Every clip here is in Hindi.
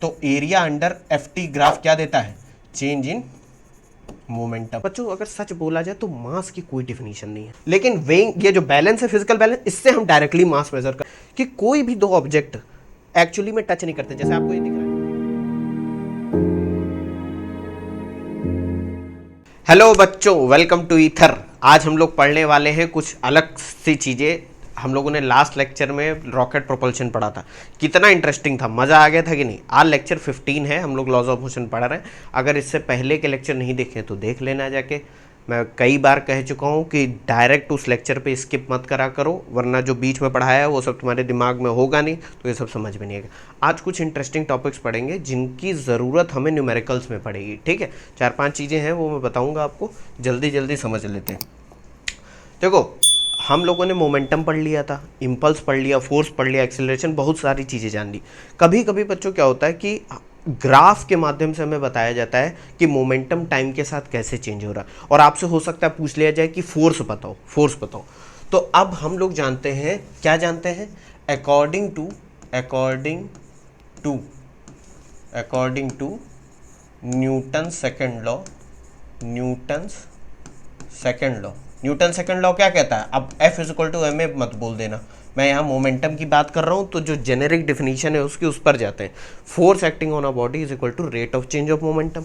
तो area under F T graph क्या देता है? Change in momentum. बच्चों अगर सच बोला जाए तो मास की कोई डिफिनीशन नहीं है, लेकिन वेइंग ये जो बैलेंस है फिजिकल बैलेंस, इससे हम डायरेक्टली मास मेजर कर कि कोई भी दो ऑब्जेक्ट एक्चुअली में टच नहीं करते। जैसे आपको ये दिख रहा है। हेलो बच्चों, वेलकम टू ईथर। आज हम लोग पढ़ने वाले हैं कुछ अलग सी चीजें। हम लोगों ने लास्ट लेक्चर में रॉकेट प्रोपल्शन पढ़ा था, कितना इंटरेस्टिंग था, मज़ा आ गया था कि नहीं। आज लेक्चर 15 है, हम लोग लॉज ऑफ मोशन पढ़ रहे हैं। अगर इससे पहले के लेक्चर नहीं देखे तो देख लेना जाके। मैं कई बार कह चुका हूँ कि डायरेक्ट उस लेक्चर पे स्किप मत करा करो, वरना जो बीच में पढ़ाया है वो सब तुम्हारे दिमाग में होगा नहीं, तो ये सब समझ में नहीं आएगा। आज कुछ इंटरेस्टिंग टॉपिक्स पढ़ेंगे जिनकी ज़रूरत हमें न्यूमेरिकल्स में पड़ेगी, ठीक है। 4-5 चीज़ें हैं वो मैं बताऊँगा आपको, जल्दी जल्दी समझ लेते हैं। देखो, हम लोगों ने मोमेंटम पढ़ लिया था, इम्पल्स पढ़ लिया, फोर्स पढ़ लिया, एक्सेलरेशन, बहुत सारी चीज़ें जान ली। कभी कभी बच्चों क्या होता है कि ग्राफ के माध्यम से हमें बताया जाता है कि मोमेंटम टाइम के साथ कैसे चेंज हो रहा है, और आपसे हो सकता है पूछ लिया जाए कि फोर्स बताओ, फोर्स बताओ। तो अब हम लोग जानते हैं, क्या जानते हैं? According to Newton second law, Newton second law क्या कहता है? अब F equal to M A मत बोल देना, मैं यहाँ मोमेंटम की बात कर रहा हूँ, तो जो जेनेरिक डिफिनीशन है उसकी उस पर जाते हैं। Force acting on a body is equal to rate of change of momentum.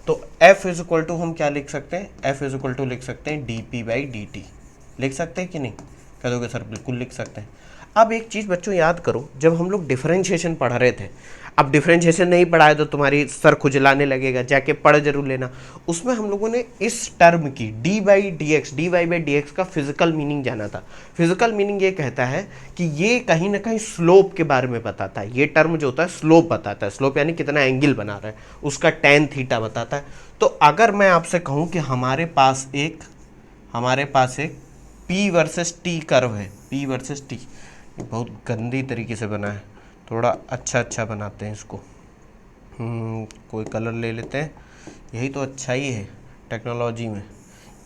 तो F इज इक्वल टू हम क्या लिख सकते हैं? F इज इक्वल टू लिख सकते हैं dp/dt। लिख सकते हैं कि नहीं? कह दोगे सर बिल्कुल लिख सकते हैं। अब एक चीज़ बच्चों याद करो, जब हम लोग डिफरेंशिएशन पढ़ रहे थे, अब डिफरेंशिएशन नहीं पढ़ाए तो तुम्हारी सर खुजलाने लगेगा, जाके पढ़ जरूर लेना। उसमें हम लोगों ने इस टर्म की dy/dx का फिजिकल मीनिंग जाना था। फिजिकल मीनिंग ये कहता है कि ये कहीं ना कहीं स्लोप के बारे में बताता है। ये टर्म जो होता है स्लोप बताता है, स्लोप यानी कितना एंगल बना रहा है, उसका tan थीटा बताता है। तो अगर मैं आपसे कहूँ कि हमारे पास एक P वर्सेस T कर्व है, P वर्सेस T, बहुत गंदी तरीके से बना है, थोड़ा अच्छा बनाते हैं इसको। कोई कलर ले लेते हैं, यही तो अच्छा ही है टेक्नोलॉजी में।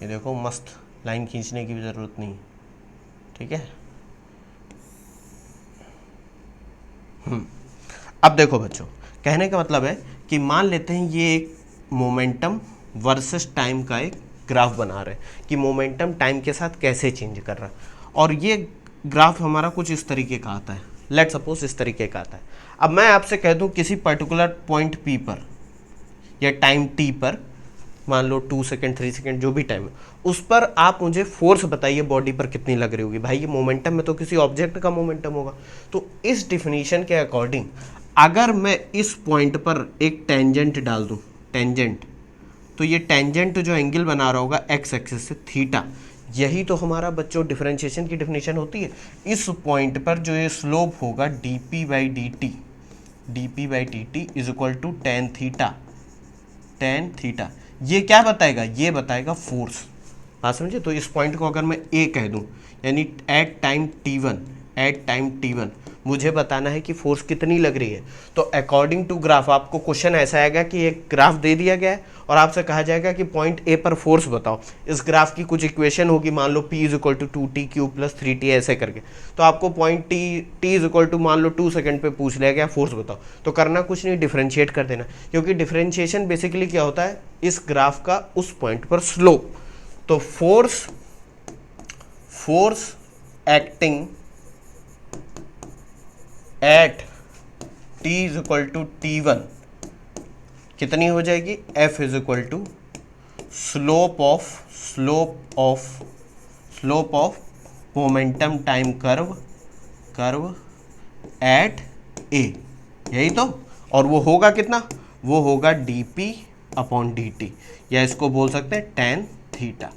ये देखो मस्त, लाइन खींचने की भी ज़रूरत नहीं, ठीक है। अब देखो बच्चों, कहने का मतलब है कि मान लेते हैं ये एक मोमेंटम वर्सेस टाइम का एक ग्राफ बना रहे हैं कि मोमेंटम टाइम के साथ कैसे चेंज कर रहा है, और ये ग्राफ हमारा कुछ इस तरीके का आता है। लेट सपोज इस तरीके का आता है। अब मैं आपसे कह दूं किसी पर्टिकुलर पॉइंट P पर या टाइम T पर, मान लो 2 सेकेंड 3 सेकेंड जो भी टाइम है, उस पर आप मुझे फोर्स बताइए बॉडी पर कितनी लग रही होगी। भाई ये मोमेंटम में तो किसी ऑब्जेक्ट का मोमेंटम होगा। तो इस डिफिनीशन के अकॉर्डिंग अगर मैं इस पॉइंट पर एक टेंजेंट डाल दूं, टेंजेंट, तो ये टेंजेंट जो एंगल बना रहा होगा एक्स एक्सिस से थीटा, यही तो हमारा बच्चों डिफरेंशिएशन की डिफिनीशन होती है। इस पॉइंट पर जो ये स्लोप होगा dp/dt is equal to tan theta, ये क्या बताएगा? ये बताएगा फोर्स। बात समझे? तो इस पॉइंट को अगर मैं A कह दूं, यानी एट टाइम t1 मुझे बताना है कि फोर्स कितनी लग रही है। तो अकॉर्डिंग टू ग्राफ आपको क्वेश्चन ऐसा आएगा कि एक ग्राफ दे दिया गया है और आपसे कहा जाएगा कि पॉइंट A पर फोर्स बताओ। इस ग्राफ की कुछ इक्वेशन होगी, मान लो P is equal to 2t³ + 3t ऐसे करके। तो आपको point T is equal to मान लो 2 सेकंड पे पूछ लिया गया फोर्स बताओ, तो करना कुछ नहीं, डिफरेंशिएट कर देना, क्योंकि डिफरेंशिएशन बेसिकली क्या होता है? इस ग्राफ का उस पॉइंट पर स्लोप। तो force acting at t is equal to t1 कितनी हो जाएगी? F is equal to slope of momentum time curve at A, यही तो। और वो होगा कितना? वो होगा dp/dt, या इसको बोल सकते हैं tan थीटा,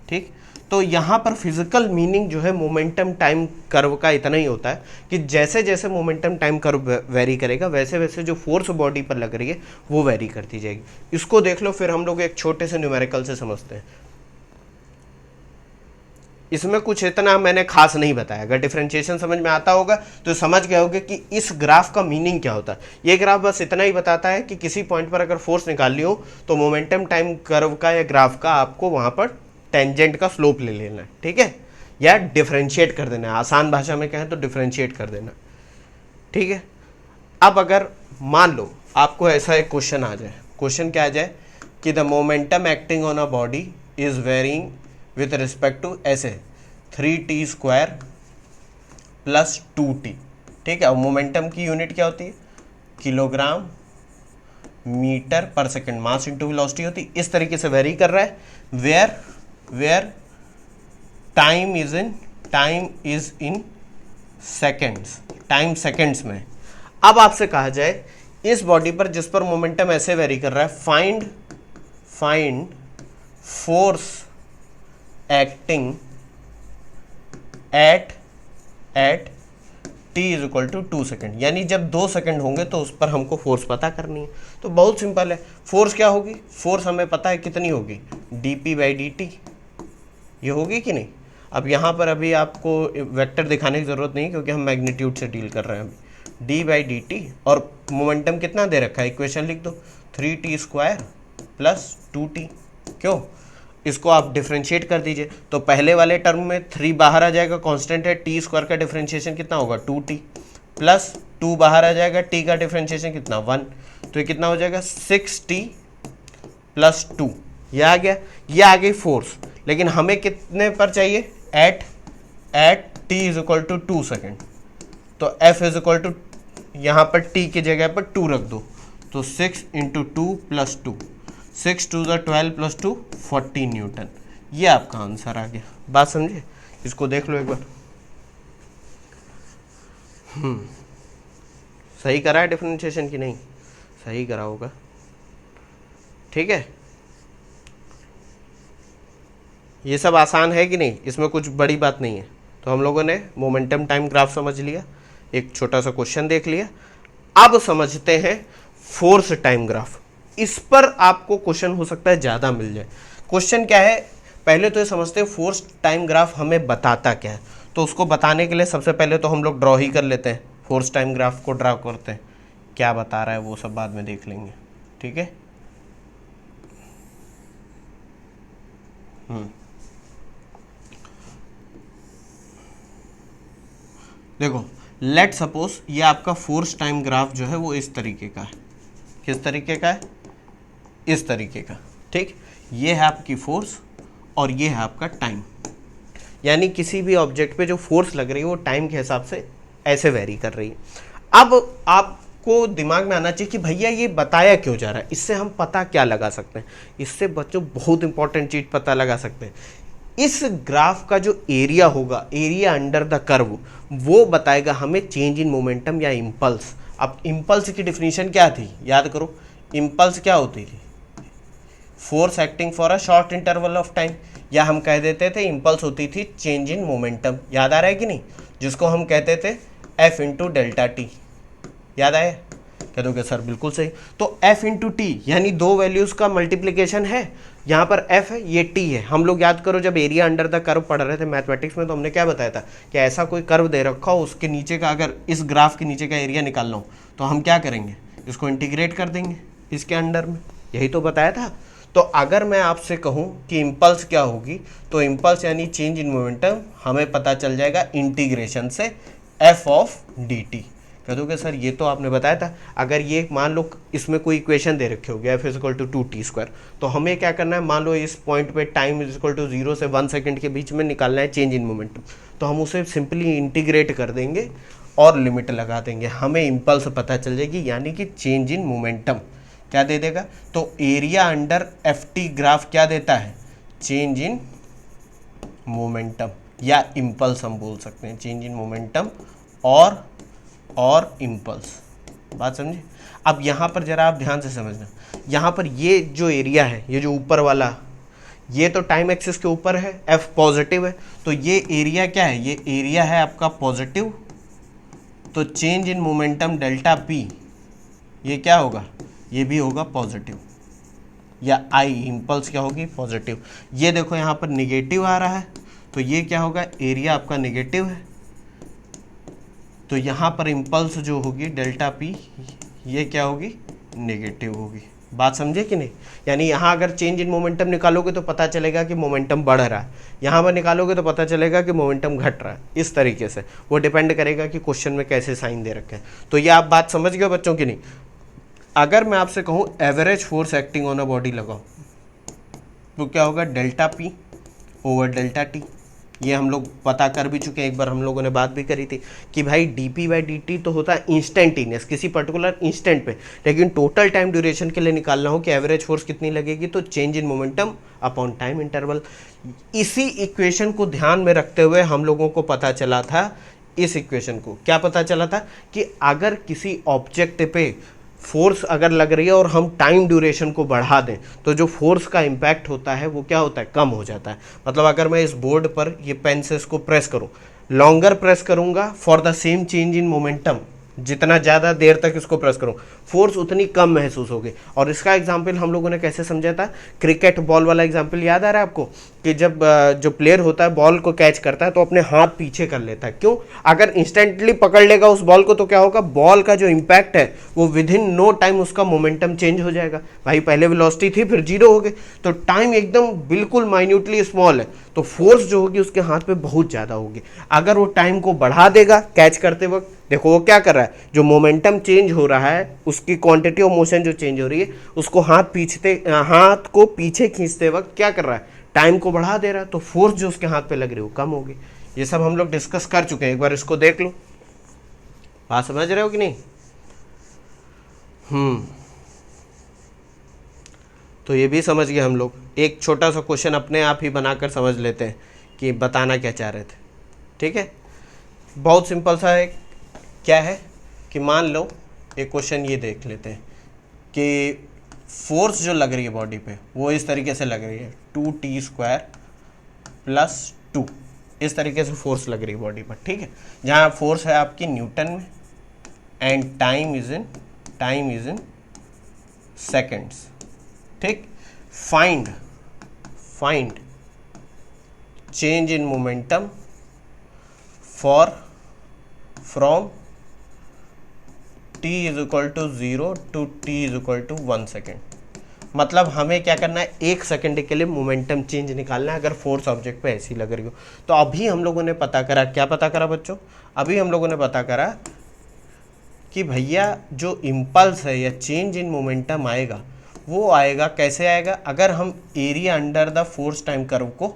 ठीक। तो यहाँ पर फिजिकल मीनिंग जो है मोमेंटम टाइम कर्व का इतना ही होता है कि जैसे जैसे मोमेंटम टाइम कर्व वेरी करेगा, वैसे वैसे जो फोर्स बॉडी पर लग रही है वो वेरी करती जाएगी। इसको देख लो, फिर हम लोग एक छोटे से न्यूमेरिकल से समझते हैं। इसमें कुछ इतना मैंने खास नहीं बताया, अगर डिफरेंशिएशन समझ में आता होगा तो समझ गए होगे कि इस ग्राफ का मीनिंग क्या होता है। ये ग्राफ बस इतना ही बताता है कि किसी पॉइंट पर अगर फोर्स निकाल ली हो तो मोमेंटम टाइम कर्व का या ग्राफ का आपको वहां पर टेंजेंट का स्लोप ले लेना है, ठीक है, या डिफरेंशिएट कर देना है। आसान भाषा में कहें तो डिफरेंशिएट कर देना, ठीक है। अब अगर मान लो आपको ऐसा एक क्वेश्चन आ जाए, क्वेश्चन क्या आ जाए कि the momentum acting on a body is varying with respect to ऐसे 3t² प्लस 2t, ठीक है। और मोमेंटम की यूनिट क्या होती है, kilogram metre per second, mass into velocity होती है। इस तरीके से वेरी कर रहा है, where time is in seconds, time seconds में। अब आपसे कहा जाए इस बॉडी पर जिस पर मोमेंटम ऐसे वेरी कर रहा है, find force acting at t is equal to 2 second, यानी जब 2 सेकेंड होंगे तो उस पर हमको फोर्स पता करनी है। तो बहुत सिंपल है, फोर्स क्या होगी, फोर्स हमें पता है कितनी होगी, dp/dt, ये होगी कि नहीं। अब यहाँ पर अभी आपको वेक्टर दिखाने की ज़रूरत नहीं क्योंकि हम मैग्नीट्यूड से डील कर रहे हैं अभी। d/dt और मोमेंटम कितना दे रखा है, इक्वेशन लिख दो, 3t² प्लस 2t। क्यों, इसको आप डिफ्रेंशिएट कर दीजिए तो पहले वाले टर्म में 3 बाहर आ जाएगा, कांस्टेंट है, t² का डिफ्रेंशिएशन कितना होगा 2t, प्लस 2 बाहर आ जाएगा, t का डिफ्रेंशिएशन कितना 1, तो ये कितना हो जाएगा 6t प्लस 2, ये आ गया, ये आ गई फोर्स। लेकिन हमें कितने पर चाहिए, at t is equal to 2 second, तो f इज इक्वल टू यहाँ पर t की जगह पर 2 रख दो, तो 6 इंटू 2 प्लस 2, 6 2 12 प्लस 2 40 न्यूटन, ये आपका आंसर आ गया। बात समझे, इसको देख लो एक बार। सही करा है डिफरेंशिएशन की नहीं, सही करा होगा, ठीक है। ये सब आसान है कि नहीं, इसमें कुछ बड़ी बात नहीं है। तो हम लोगों ने मोमेंटम टाइम ग्राफ समझ लिया, एक छोटा सा क्वेश्चन देख लिया। अब समझते हैं फोर्स टाइम ग्राफ। इस पर आपको क्वेश्चन हो सकता है ज़्यादा मिल जाए। क्वेश्चन क्या है, पहले तो ये समझते हैं फोर्स टाइम ग्राफ हमें बताता क्या है। तो उसको बताने के लिए सबसे पहले तो हम लोग ड्रॉ ही कर लेते हैं, फोर्स टाइम ग्राफ को ड्रॉ करते हैं। क्या बता रहा है वो सब बाद में देख लेंगे, ठीक है। देखो, लेट सपोज ये आपका फोर्स टाइम ग्राफ जो है वो इस तरीके का है। किस तरीके का है, इस तरीके का, ठीक। ये है आपकी फोर्स और ये है आपका टाइम, यानी किसी भी ऑब्जेक्ट पे जो फोर्स लग रही है वो टाइम के हिसाब से ऐसे वेरी कर रही है। अब आपको दिमाग में आना चाहिए कि भैया ये बताया क्यों जा रहा है, इससे हम पता क्या लगा सकते हैं। इससे बच्चों बहुत इंपॉर्टेंट चीज पता लगा सकते हैं। इस ग्राफ का जो एरिया होगा, एरिया अंडर द कर्व, वो बताएगा हमें चेंज इन मोमेंटम या इम्पल्स। अब इम्पल्स की डिफिनीशन क्या थी, याद करो, इम्पल्स क्या होती थी, force acting for a short interval of time, या हम कह देते थे इम्पल्स होती थी चेंज इन मोमेंटम। याद आ रहा है कि नहीं, जिसको हम कहते थे F इंटू डेल्टा टी। याद आया, कह दोगे सर बिल्कुल सही। तो F इंटू टी यानी दो वैल्यूज का मल्टीप्लीकेशन है, यहाँ पर F है, ये T है। हम लोग याद करो जब एरिया अंडर द कर्व पढ़ रहे थे मैथमेटिक्स में, तो हमने क्या बताया था कि ऐसा कोई कर्व दे रखा हो, उसके नीचे का, अगर इस ग्राफ के नीचे का एरिया निकालना हो तो हम क्या करेंगे, इसको इंटीग्रेट कर देंगे इसके अंडर में, यही तो बताया था। तो अगर मैं आपसे कहूँ कि इम्पल्स क्या होगी, तो इम्पल्स यानी चेंज इन मोमेंटम हमें पता चल जाएगा इंटीग्रेशन से F ऑफ dt। कह दोगे सर ये तो आपने बताया था। अगर ये मान लो इसमें कोई इक्वेशन दे रखे होगी F is equal to 2t², तो हमें क्या करना है, मान लो इस पॉइंट पे टाइम इज इक्वल टू 0 से 1 सेकेंड के बीच में निकालना है चेंज इन मोमेंटम, तो हम उसे सिंपली इंटीग्रेट कर देंगे और लिमिट लगा देंगे, हमें इम्पल्स पता चल जाएगी, यानी कि चेंज इन मोमेंटम क्या दे देगा। तो एरिया अंडर FT ग्राफ क्या देता है, चेंज इन मोमेंटम या इम्पल्स हम बोल सकते हैं, चेंज इन मोमेंटम और इम्पल्स। बात समझे। अब यहाँ पर जरा आप ध्यान से समझना, यहाँ पर ये जो एरिया है, ये जो ऊपर वाला, ये तो टाइम एक्सिस के ऊपर है, F पॉजिटिव है, तो ये एरिया क्या है, ये एरिया है आपका पॉजिटिव, तो change in momentum delta P ये क्या होगा, ये भी होगा पॉजिटिव, या आई इम्पल्स क्या होगी पॉजिटिव। ये देखो यहाँ पर निगेटिव आ रहा है, तो ये क्या होगा, एरिया आपका निगेटिव है, तो यहाँ पर इम्पल्स जो होगी डेल्टा पी ये क्या होगी, नेगेटिव होगी। बात समझे कि नहीं। यानी यहाँ अगर चेंज इन मोमेंटम निकालोगे तो पता चलेगा कि मोमेंटम बढ़ रहा है, यहाँ पर निकालोगे तो पता चलेगा कि मोमेंटम घट रहा है। इस तरीके से वो डिपेंड करेगा कि क्वेश्चन में कैसे साइन दे रखे हैं। तो ये आप बात समझ गए बच्चों की नहीं। अगर मैं आपसे कहूँ average force acting on a body लगाओ तो क्या होगा, delta P over delta T. ये हम लोग पता कर भी चुके हैं, एक बार हम लोगों ने बात भी करी थी कि भाई D P by D T तो होता है इंस्टेंटेनियस किसी पर्टिकुलर इंस्टेंट पे, लेकिन टोटल टाइम ड्यूरेशन के लिए निकालना हो कि एवरेज फोर्स कितनी लगेगी तो change in momentum upon time interval. इसी इक्वेशन को ध्यान में रखते हुए हम लोगों को पता चला था, इस इक्वेशन को क्या पता चला था कि अगर किसी ऑब्जेक्ट पे फोर्स अगर लग रही है और हम टाइम ड्यूरेशन को बढ़ा दें तो जो फोर्स का इम्पैक्ट होता है वो क्या होता है, कम हो जाता है। मतलब अगर मैं इस बोर्ड पर ये पेन से इसको प्रेस करूं, लॉन्गर प्रेस करूंगा for the same change in momentum, जितना ज़्यादा देर तक इसको प्रेस करूं फोर्स उतनी कम महसूस होगी। और इसका एग्जाम्पल हम लोगों ने कैसे समझा था, क्रिकेट बॉल वाला एग्जाम्पल याद आ रहा है आपको कि जब जो प्लेयर होता है बॉल को कैच करता है तो अपने हाथ पीछे कर लेता है, क्यों, अगर इंस्टेंटली पकड़ लेगा उस बॉल को तो क्या होगा, बॉल का जो इम्पैक्ट है वो विद इन नो टाइम उसका मोमेंटम चेंज हो जाएगा। भाई पहले वेलोसिटी थी फिर जीरो हो गई, तो टाइम एकदम बिल्कुल माइन्यूटली स्मॉल है, तो फोर्स जो होगी उसके हाथ पे बहुत ज़्यादा होगी। अगर वो टाइम को बढ़ा देगा कैच करते वक्त, देखो वो क्या कर रहा है, जो मोमेंटम चेंज हो रहा है उसकी क्वांटिटी ऑफ मोशन जो चेंज हो रही है उसको हाथ को पीछे खींचते वक्त क्या कर रहा है, टाइम को बढ़ा दे रहा है, तो फोर्स जो उसके हाथ पे लग रही है वो कम होगी। ये सब हम लोग डिस्कस कर चुके हैं, एक बार इसको देख लो, बात समझ रहे हो कि नहीं। तो ये भी समझ गए हम लोग। एक छोटा सा क्वेश्चन अपने आप ही बनाकर समझ लेते हैं कि बताना क्या चाह रहे थे। ठीक है, बहुत सिंपल सा है, क्या है कि मान लो एक क्वेश्चन ये देख लेते हैं कि फोर्स जो लग रही है बॉडी पे वो इस तरीके से लग रही है 2t² + 2, इस तरीके से फोर्स लग रही है बॉडी पर। ठीक है, जहाँ फोर्स है आपकी न्यूटन में and time is in seconds. ठीक, find change in momentum from t = 0 to t = 1 second. मतलब हमें क्या करना है, 1 सेकेंड के लिए मोमेंटम चेंज निकालना है अगर फोर्स ऑब्जेक्ट पे ऐसी लग रही हो। तो अभी हम लोगों ने पता करा, क्या पता करा बच्चों, अभी हम लोगों ने पता करा कि भैया जो इम्पल्स है या चेंज इन मोमेंटम आएगा वो आएगा, कैसे आएगा, अगर हम area under the force time curve को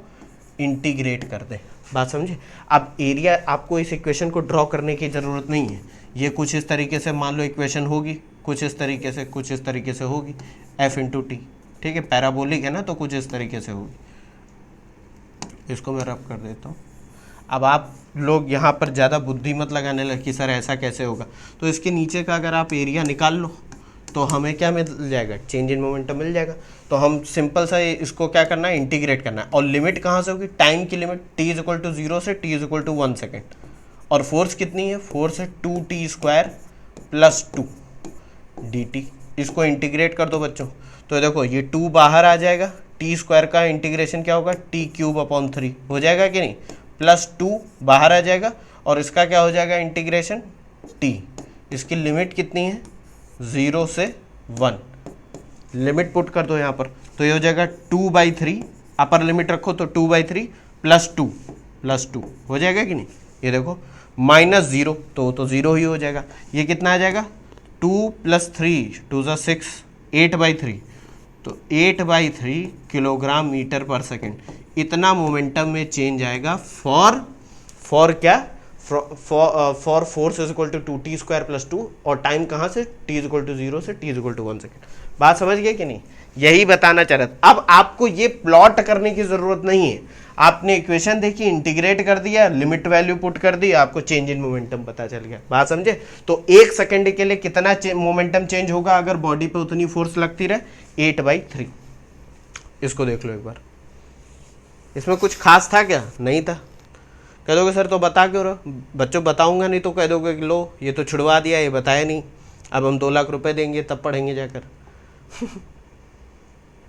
इंटीग्रेट कर दें। बात समझे। अब एरिया आपको इस इक्वेशन को ड्रॉ करने की ज़रूरत नहीं है, ये कुछ इस तरीके से मान लो इक्वेशन होगी, कुछ इस तरीके से, कुछ इस तरीके से होगी, f × t। ठीक है, पैराबोलिक है ना, तो कुछ इस तरीके से होगी। इसको मैं रब कर देता हूँ। अब आप लोग यहाँ पर ज़्यादा बुद्धि मत लगाने लगे कि सर ऐसा कैसे होगा, तो इसके नीचे का अगर आप एरिया निकाल लो तो हमें क्या मिल जाएगा, चेंज इन मोमेंटम मिल जाएगा। तो हम सिंपल सा इसको क्या करना है, इंटीग्रेट करना है। और लिमिट कहाँ से होगी, टाइम की लिमिट t = 0 से t = 1 सेकेंड। और फोर्स कितनी है, फोर्स है 2t² + 2 dt। इसको इंटीग्रेट कर दो बच्चों, तो देखो ये 2 बाहर आ जाएगा, t² का इंटीग्रेशन क्या होगा, t³ / 3 हो जाएगा कि नहीं, +2 बाहर आ जाएगा और इसका क्या हो जाएगा इंटीग्रेशन t। इसकी लिमिट कितनी है, 0 से 1, लिमिट पुट कर दो यहाँ पर, तो ये हो जाएगा 2/3, अपर लिमिट रखो तो 2/3 + 2 हो जाएगा कि नहीं। ये देखो -0 तो 0 ही हो जाएगा। ये कितना आ जाएगा, 2 + 3 2 = 6, 8/3, तो 8/3 किलोग्राम मीटर पर सेकेंड। इतना मोमेंटम में चेंज आएगा फॉर क्या, फॉर फोर्स = 2t² + 2 और टाइम कहाँ से, t = 0 से t = 1 सेकेंड। बात समझ गए कि नहीं, यही बताना चाह रहा था। अब आपको ये प्लॉट करने की ज़रूरत नहीं है, आपने इक्वेशन देखी, इंटीग्रेट कर दिया, लिमिट वैल्यू पुट कर दी, आपको चेंज इन मोमेंटम पता चल गया। बात समझे। तो 1 सेकेंड के लिए कितना मोमेंटम चेंज होगा अगर बॉडी पे उतनी फोर्स लगती रहे, 8/3। इसको देख लो एक बार, इसमें कुछ खास था क्या, नहीं था। कह दोगे सर तो बता क्यों रहो, बच्चों बताऊंगा नहीं तो कह दोगे कि लो ये तो छुड़वा दिया, ये बताया नहीं, अब हम 2 लाख रुपए देंगे तब पढ़ेंगे जाकर।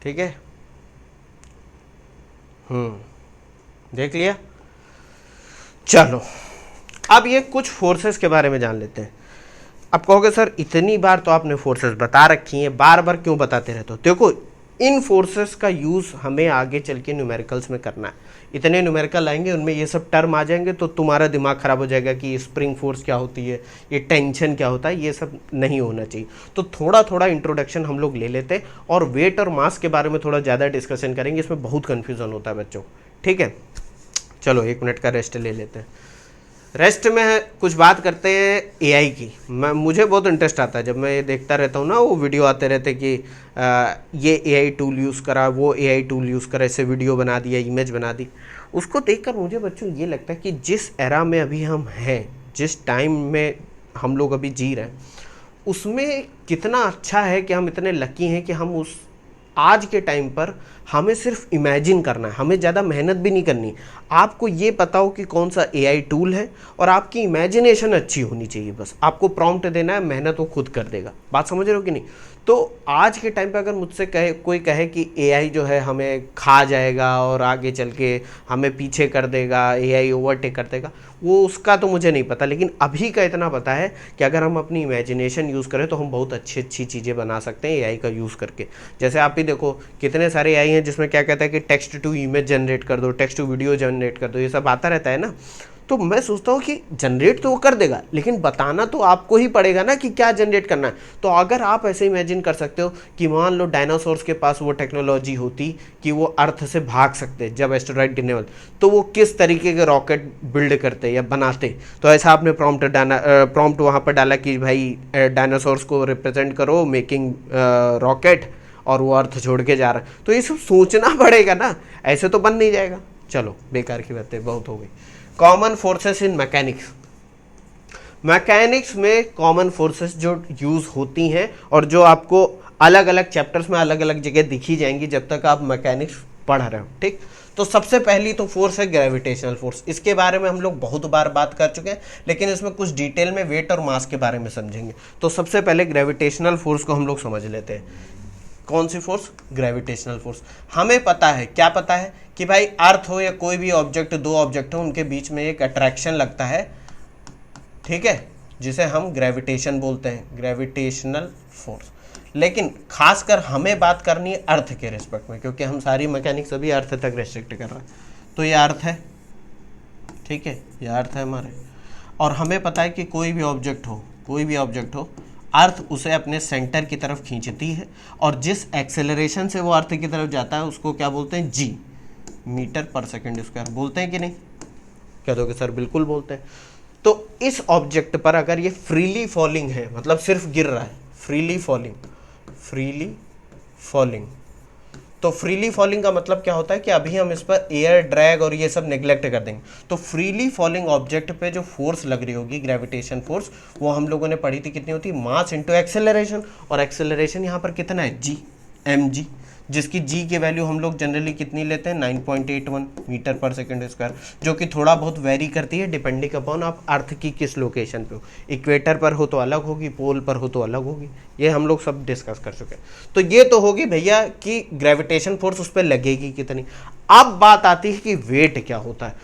ठीक है, देख लिया। चलो अब ये कुछ फोर्सेस के बारे में जान लेते हैं। अब कहोगे सर इतनी बार तो आपने फोर्सेस बता रखी हैं, बार बार क्यों बताते रहते हो। देखो इन फोर्सेस का यूज़ हमें आगे चल के न्यूमेरिकल्स में करना है। इतने न्यूमेरिकल आएंगे, उनमें ये सब टर्म आ जाएंगे तो तुम्हारा दिमाग ख़राब हो जाएगा कि स्प्रिंग फोर्स क्या होती है, ये टेंशन क्या होता है, ये सब नहीं होना चाहिए। तो थोड़ा थोड़ा इंट्रोडक्शन हम लोग ले लेते हैं और वेट और मास के बारे में थोड़ा ज़्यादा डिस्कशन करेंगे, इसमें बहुत कन्फ्यूज़न होता है बच्चों। ठीक है, चलो 1 मिनट का रेस्ट ले लेते हैं। रेस्ट में कुछ बात करते हैं एआई की। मुझे बहुत इंटरेस्ट आता है जब मैं ये देखता रहता हूँ ना, वो वीडियो आते रहते कि ये एआई टूल यूज़ करा, वो एआई टूल यूज़ करा, इससे वीडियो बना दिया, इमेज बना दी। उसको देखकर मुझे बच्चों ये लगता है कि जिस एरा में अभी हम हैं, जिस टाइम में हम लोग अभी जी रहे हैं, उसमें कितना अच्छा है कि हम इतने लकी हैं कि हम उस आज के टाइम पर हमें सिर्फ इमेजिन करना है, हमें ज़्यादा मेहनत भी नहीं करनी। आपको ये पता हो कि कौन सा एआई टूल है और आपकी इमेजिनेशन अच्छी होनी चाहिए, बस आपको प्रॉम्प्ट देना है, मेहनत वो खुद कर देगा। बात समझ रहे हो कि नहीं? तो आज के टाइम पे अगर मुझसे कोई कहे कि एआई जो है हमें खा जाएगा और आगे चल के हमें पीछे कर देगा, एआई ओवरटेक कर देगा, वो उसका तो मुझे नहीं पता, लेकिन अभी का इतना पता है कि अगर हम अपनी इमेजिनेशन यूज़ करें तो हम बहुत अच्छी अच्छी चीज़ें बना सकते हैं एआई का यूज़ करके। जैसे आप ही देखो कितने सारे एआई हैं जिसमें क्या कहता है कि टेक्स्ट टू इमेज जनरेट कर दो, टेक्स्ट टू वीडियो जनरेट कर दो, ये सब आता रहता है ना। तो मैं सोचता हूँ कि जनरेट तो वो कर देगा, लेकिन बताना तो आपको ही पड़ेगा ना कि क्या जनरेट करना है। तो अगर आप ऐसे इमेजिन कर सकते हो कि मान लो डायनासोर्स के पास वो टेक्नोलॉजी होती कि वो अर्थ से भाग सकते जब एस्टेरॉइड गिरने वाले, तो वो किस तरीके के रॉकेट बिल्ड करते या बनाते। तो ऐसा आपने प्रॉम्प्ट वहाँ पर डाला कि भाई डायनासोर्स को रिप्रेजेंट करो मेकिंग रॉकेट, और वो अर्थ छोड़ के जा रहा है। तो ये सब सोचना पड़ेगा ना, ऐसे तो बन नहीं जाएगा। चलो बेकार की बातें बहुत हो गई। Common forces in mechanics. Mechanics में कॉमन फोर्सेस जो यूज़ होती हैं और जो आपको अलग अलग चैप्टर्स में अलग अलग जगह दिखी जाएंगी जब तक आप मैकेनिक्स पढ़ रहे हो। ठीक, तो सबसे पहली तो फोर्स है ग्रेविटेशनल फोर्स। इसके बारे में हम लोग बहुत बार बात कर चुके हैं, लेकिन इसमें कुछ डिटेल में वेट और मास के बारे में समझेंगे। तो सबसे पहले ग्रेविटेशनल फोर्स को हम लोग समझ लेते हैं। कौन सी फोर्स? Gravitational force. हमें पता है, क्या पता है कि भाई अर्थ हो या कोई भी ऑब्जेक्ट, दो ऑब्जेक्ट हो, उनके बीच में एक अट्रैक्शन लगता है, ठीक है, जिसे हम ग्रेविटेशन बोलते हैं, ग्रेविटेशनल फोर्स। लेकिन खासकर हमें बात करनी है अर्थ के रिस्पेक्ट में, क्योंकि हम सारी मैकेनिक्स अभी अर्थ तक रेस्ट्रिक्ट कर रहे हैं। तो ये अर्थ है, ठीक है, ये अर्थ है हमारे, और हमें पता है कि कोई भी ऑब्जेक्ट हो, अर्थ उसे अपने सेंटर की तरफ खींचती है, और जिस एक्सेलरेशन से वो अर्थ की तरफ जाता है उसको क्या बोलते हैं? जी, मीटर पर सेकंड स्क्वायर। बोलते हैं कि नहीं? कह दोगे सर बिल्कुल बोलते हैं। तो इस ऑब्जेक्ट पर अगर ये फ्रीली फॉलिंग है, मतलब सिर्फ गिर रहा है, फ्रीली फॉलिंग, तो फ्रीली फॉलिंग का मतलब क्या होता है कि अभी हम इस पर एयर ड्रैग और ये सब नेग्लेक्ट कर देंगे। तो फ्रीली फॉलिंग ऑब्जेक्ट पे जो फोर्स लग रही होगी, ग्रेविटेशन फोर्स, वो हम लोगों ने पढ़ी थी कितनी होती है? Mass into acceleration. और एक्सेलरेशन यहाँ पर कितना है? जी, mg, जिसकी जी की वैल्यू हम लोग जनरली कितनी लेते हैं? 9.81 मीटर पर सेकंड स्क्वायर, जो कि थोड़ा बहुत वेरी करती है डिपेंडिंग अपॉन आप अर्थ की किस लोकेशन पे हो। इक्वेटर पर हो तो अलग होगी, पोल पर हो तो अलग होगी। ये हम लोग सब डिस्कस कर चुके हैं। तो ये तो होगी भैया कि ग्रेविटेशन फोर्स उस पर लगेगी कितनी। अब बात आती है कि वेट क्या होता है।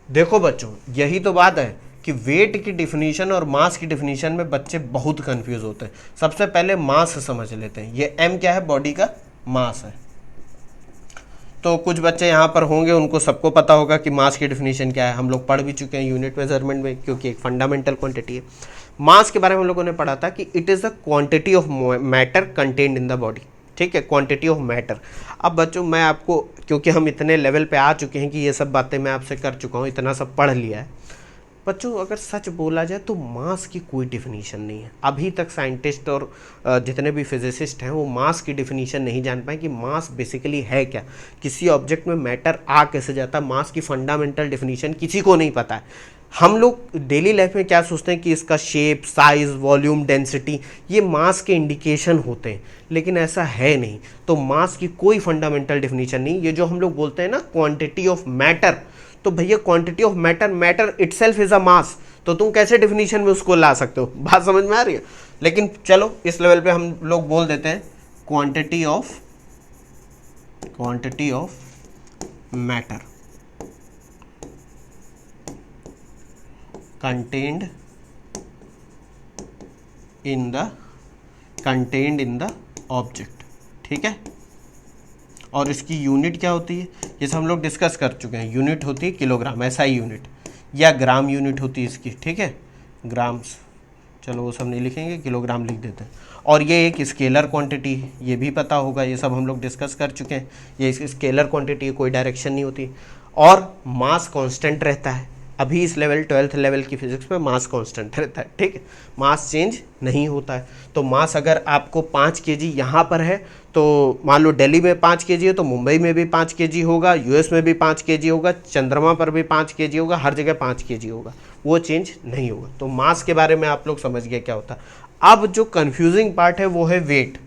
देखो बच्चों, यही तो बात है कि वेट की डिफिनीशन और मास की डिफिनीशन में बच्चे बहुत कंफ्यूज होते हैं। सबसे पहले मास समझ लेते हैं। ये m क्या है? बॉडी का मास है। तो कुछ बच्चे यहाँ पर होंगे, उनको सबको पता होगा कि मास की डिफिनीशन क्या है। हम लोग पढ़ भी चुके हैं यूनिट मेजरमेंट में, क्योंकि एक फंडामेंटल क्वांटिटी है। मास के बारे में हम लोगों ने पढ़ा था कि it is the quantity of matter contained in the body. ठीक है, क्वांटिटी ऑफ मैटर। अब बच्चों मैं आपको, क्योंकि हम इतने लेवल पे आ चुके हैं कि ये सब बातें मैं आपसे कर चुका हूँ, इतना सब पढ़ लिया है बच्चों, अगर सच बोला जाए तो मास की कोई डिफिनीशन नहीं है। अभी तक साइंटिस्ट और जितने भी फिजिसिस्ट हैं वो मास की डिफिनीशन नहीं जान पाए कि मास बेसिकली है क्या, किसी ऑब्जेक्ट में मैटर आ कैसे जाता। मास की फंडामेंटल डिफिनीशन किसी को नहीं पता है। हम लोग डेली लाइफ में क्या सोचते हैं कि इसका शेप, साइज, वॉल्यूम, डेंसिटी, ये मास के इंडिकेशन होते हैं, लेकिन ऐसा है नहीं। तो मास की कोई फंडामेंटल डिफिनीशन नहीं। ये जो हम लोग बोलते हैं ना क्वांटिटी ऑफ मैटर, तो भैया quantity of matter itself is a mass. तो तुम कैसे डिफिनीशन में उसको ला सकते हो? बात समझ में आ रही है? लेकिन चलो इस लेवल पे हम लोग बोल देते हैं quantity of matter contained in the object. ठीक है, और इसकी यूनिट क्या होती है, ये सब हम लोग डिस्कस कर चुके हैं। यूनिट होती है किलोग्राम, एसआई यूनिट, या ग्राम यूनिट होती है इसकी, ठीक है, ग्राम्स, चलो वो सब नहीं लिखेंगे, किलोग्राम लिख देते हैं। और ये एक स्केलर क्वांटिटी है, ये भी पता होगा, ये सब हम लोग डिस्कस कर चुके हैं। ये स्केलर क्वांटिटी है, कोई डायरेक्शन नहीं होती। और मास कांस्टेंट रहता है, अभी इस लेवल 12th लेवल की फिजिक्स में मास कांस्टेंट रहता है, ठीक है, मास चेंज नहीं होता है। तो मास अगर आपको 5 kg यहाँ पर है, तो मान लो दिल्ली में 5 kg है तो मुंबई में भी 5 kg होगा, यूएस में भी 5 kg होगा, चंद्रमा पर भी 5 kg होगा, हर जगह 5 kg होगा, वो चेंज नहीं होगा। तो मास के बारे में आप लोग समझ गए क्या होता है। अब जो कंफ्यूजिंग पार्ट है वो है वेट।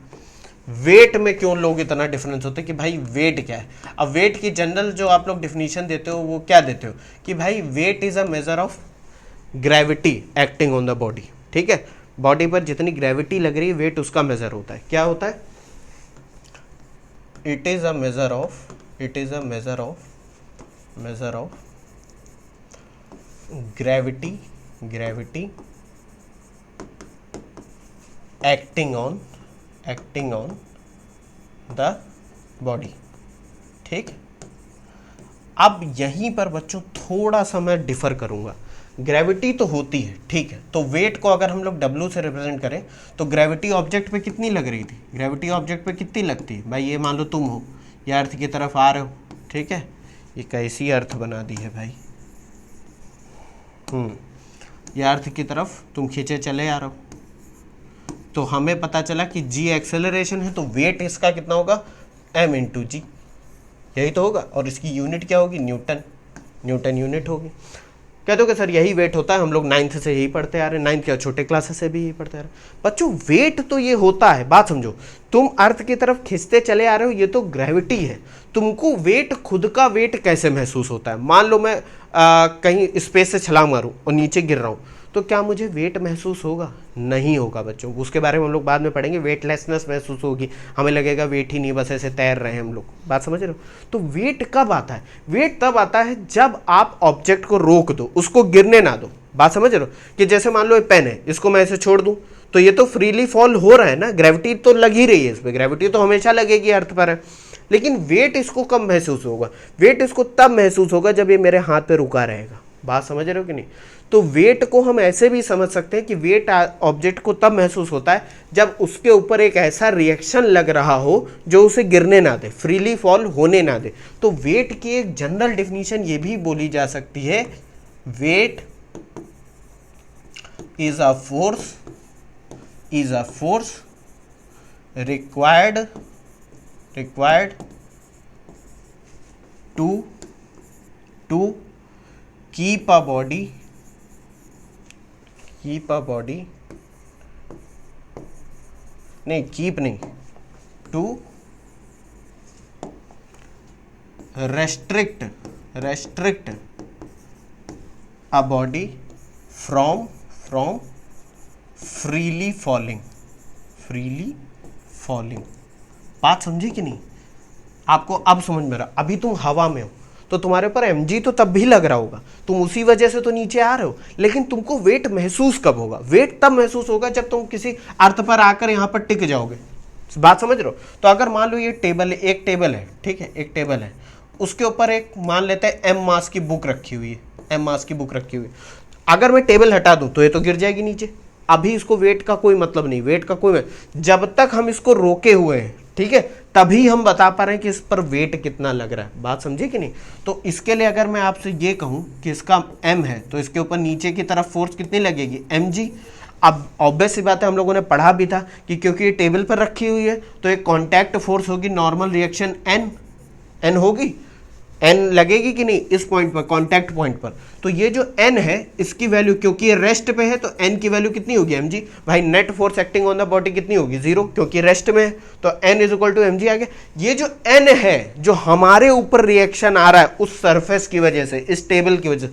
वेट में क्यों लोग इतना डिफरेंस होता है कि भाई वेट क्या है। अब वेट की जनरल जो आप लोग डिफिनीशन देते हो वो क्या देते हो कि भाई weight is a measure of gravity acting on the body, ठीक है, बॉडी पर जितनी ग्रेविटी लग रही है वेट उसका मेजर होता है। क्या होता है, it is a measure of gravity acting on the body, ठीक। अब यहीं पर बच्चों थोड़ा सा मैं डिफर करूंगा। ग्रेविटी तो होती है, ठीक है, तो वेट को अगर हम लोग W से रिप्रेजेंट करें तो ग्रेविटी ऑब्जेक्ट पे कितनी लग रही थी, ग्रेविटी ऑब्जेक्ट पे कितनी लगती है भाई। ये मान लो तुम हो, ये अर्थ की तरफ आ रहे हो, ठीक है, ये कैसी अर्थ बना दी है भाई, ये अर्थ की तरफ तुम खींचे चले आ रहे हो, तो हमें पता चला कि g एक्सेलरेशन है, तो वेट इसका कितना होगा, m इंटू जी, यही तो होगा। और इसकी यूनिट क्या होगी, न्यूटन यूनिट होगी। कहते हो कि सर यही वेट होता है, हम लोग 9th से यही पढ़ते आ रहे हैं, 9th क्या छोटे क्लासेस से भी यही पढ़ते आ रहे हैं। बच्चों वेट तो ये होता है, बात समझो, तुम अर्थ की तरफ खींचते चले आ रहे हो, ये तो ग्रेविटी है। तुमको वेट, खुद का वेट कैसे महसूस होता है। मान लो मैं कहीं स्पेस से छलांग मारूं और नीचे गिर रहा हूं, तो क्या मुझे वेट महसूस होगा, नहीं होगा बच्चों, उसके बारे में हम लोग बाद में पढ़ेंगे। वेटलेसनेस महसूस होगी, हमें लगेगा वेट ही नहीं, बस ऐसे तैर रहे हैं हम लोग, बात समझ रहे हो। तो वेट कब आता है, वेट तब आता है जब आप ऑब्जेक्ट को रोक दो, उसको गिरने ना दो, बात समझ रहे हो। कि जैसे मान लो ये पेन है, इसको मैं ऐसे छोड़ दूं तो ये तो फ्रीली फॉल हो रहा है ना, ग्रेविटी तो लग ही रही है इस पर, ग्रेविटी तो हमेशा लगेगी अर्थ पर है। लेकिन वेट इसको कब महसूस होगा, वेट इसको तब महसूस होगा जब ये मेरे हाथ पे रुका रहेगा, बात समझ रहे हो कि नहीं। तो वेट को हम ऐसे भी समझ सकते हैं कि वेट ऑब्जेक्ट को तब महसूस होता है जब उसके ऊपर एक ऐसा रिएक्शन लग रहा हो जो उसे गिरने ना दे, फ्रीली फॉल होने ना दे। तो वेट की एक जनरल डेफिनेशन ये भी बोली जा सकती है, weight is a force required to keep a body नहीं, keep नहीं, to restrict a body from freely falling। बात समझी कि नहीं, आपको अब समझ में रहा। अभी तुम हवा में हो तो तुम्हारे ऊपर mg तो तब भी लग रहा होगा, तुम उसी वजह से तो नीचे आ रहे हो, लेकिन तुमको वेट महसूस कब होगा, वेट तब महसूस होगा जब तुम किसी अर्थ पर आकर यहाँ पर टिक जाओगे, बात समझ रहे हो। तो अगर मान लो ये टेबल है, एक टेबल है, ठीक है, एक टेबल है, उसके ऊपर एक मान लेते हैं m मास की बुक रखी हुई है, अगर मैं टेबल हटा दूं तो ये तो गिर जाएगी नीचे। अभी इसको वेट का कोई मतलब नहीं, वेट का कोई, जब तक हम इसको रोके हुए हैं, ठीक है, तभी हम बता पा रहे हैं कि इस पर वेट कितना लग रहा है, बात समझे कि नहीं। तो इसके लिए अगर मैं आपसे ये कहूं कि इसका m है तो इसके ऊपर नीचे की तरफ फोर्स कितनी लगेगी, mg। अब ऑब्वियस सी बात है, हम लोगों ने पढ़ा भी था कि क्योंकि ये टेबल पर रखी हुई है तो एक कॉन्टैक्ट फोर्स होगी, नॉर्मल रिएक्शन n होगी, n लगेगी कि नहीं इस पॉइंट पर, कांटेक्ट पॉइंट पर। तो ये जो n है इसकी वैल्यू, क्योंकि ये रेस्ट पे है तो n की वैल्यू कितनी होगी, mg। भाई net force acting on the body कितनी होगी, 0, क्योंकि रेस्ट में है, तो n is equal to mg आ गया। ये जो n है जो हमारे ऊपर रिएक्शन आ रहा है उस सरफेस की वजह से, इस टेबल की वजह से,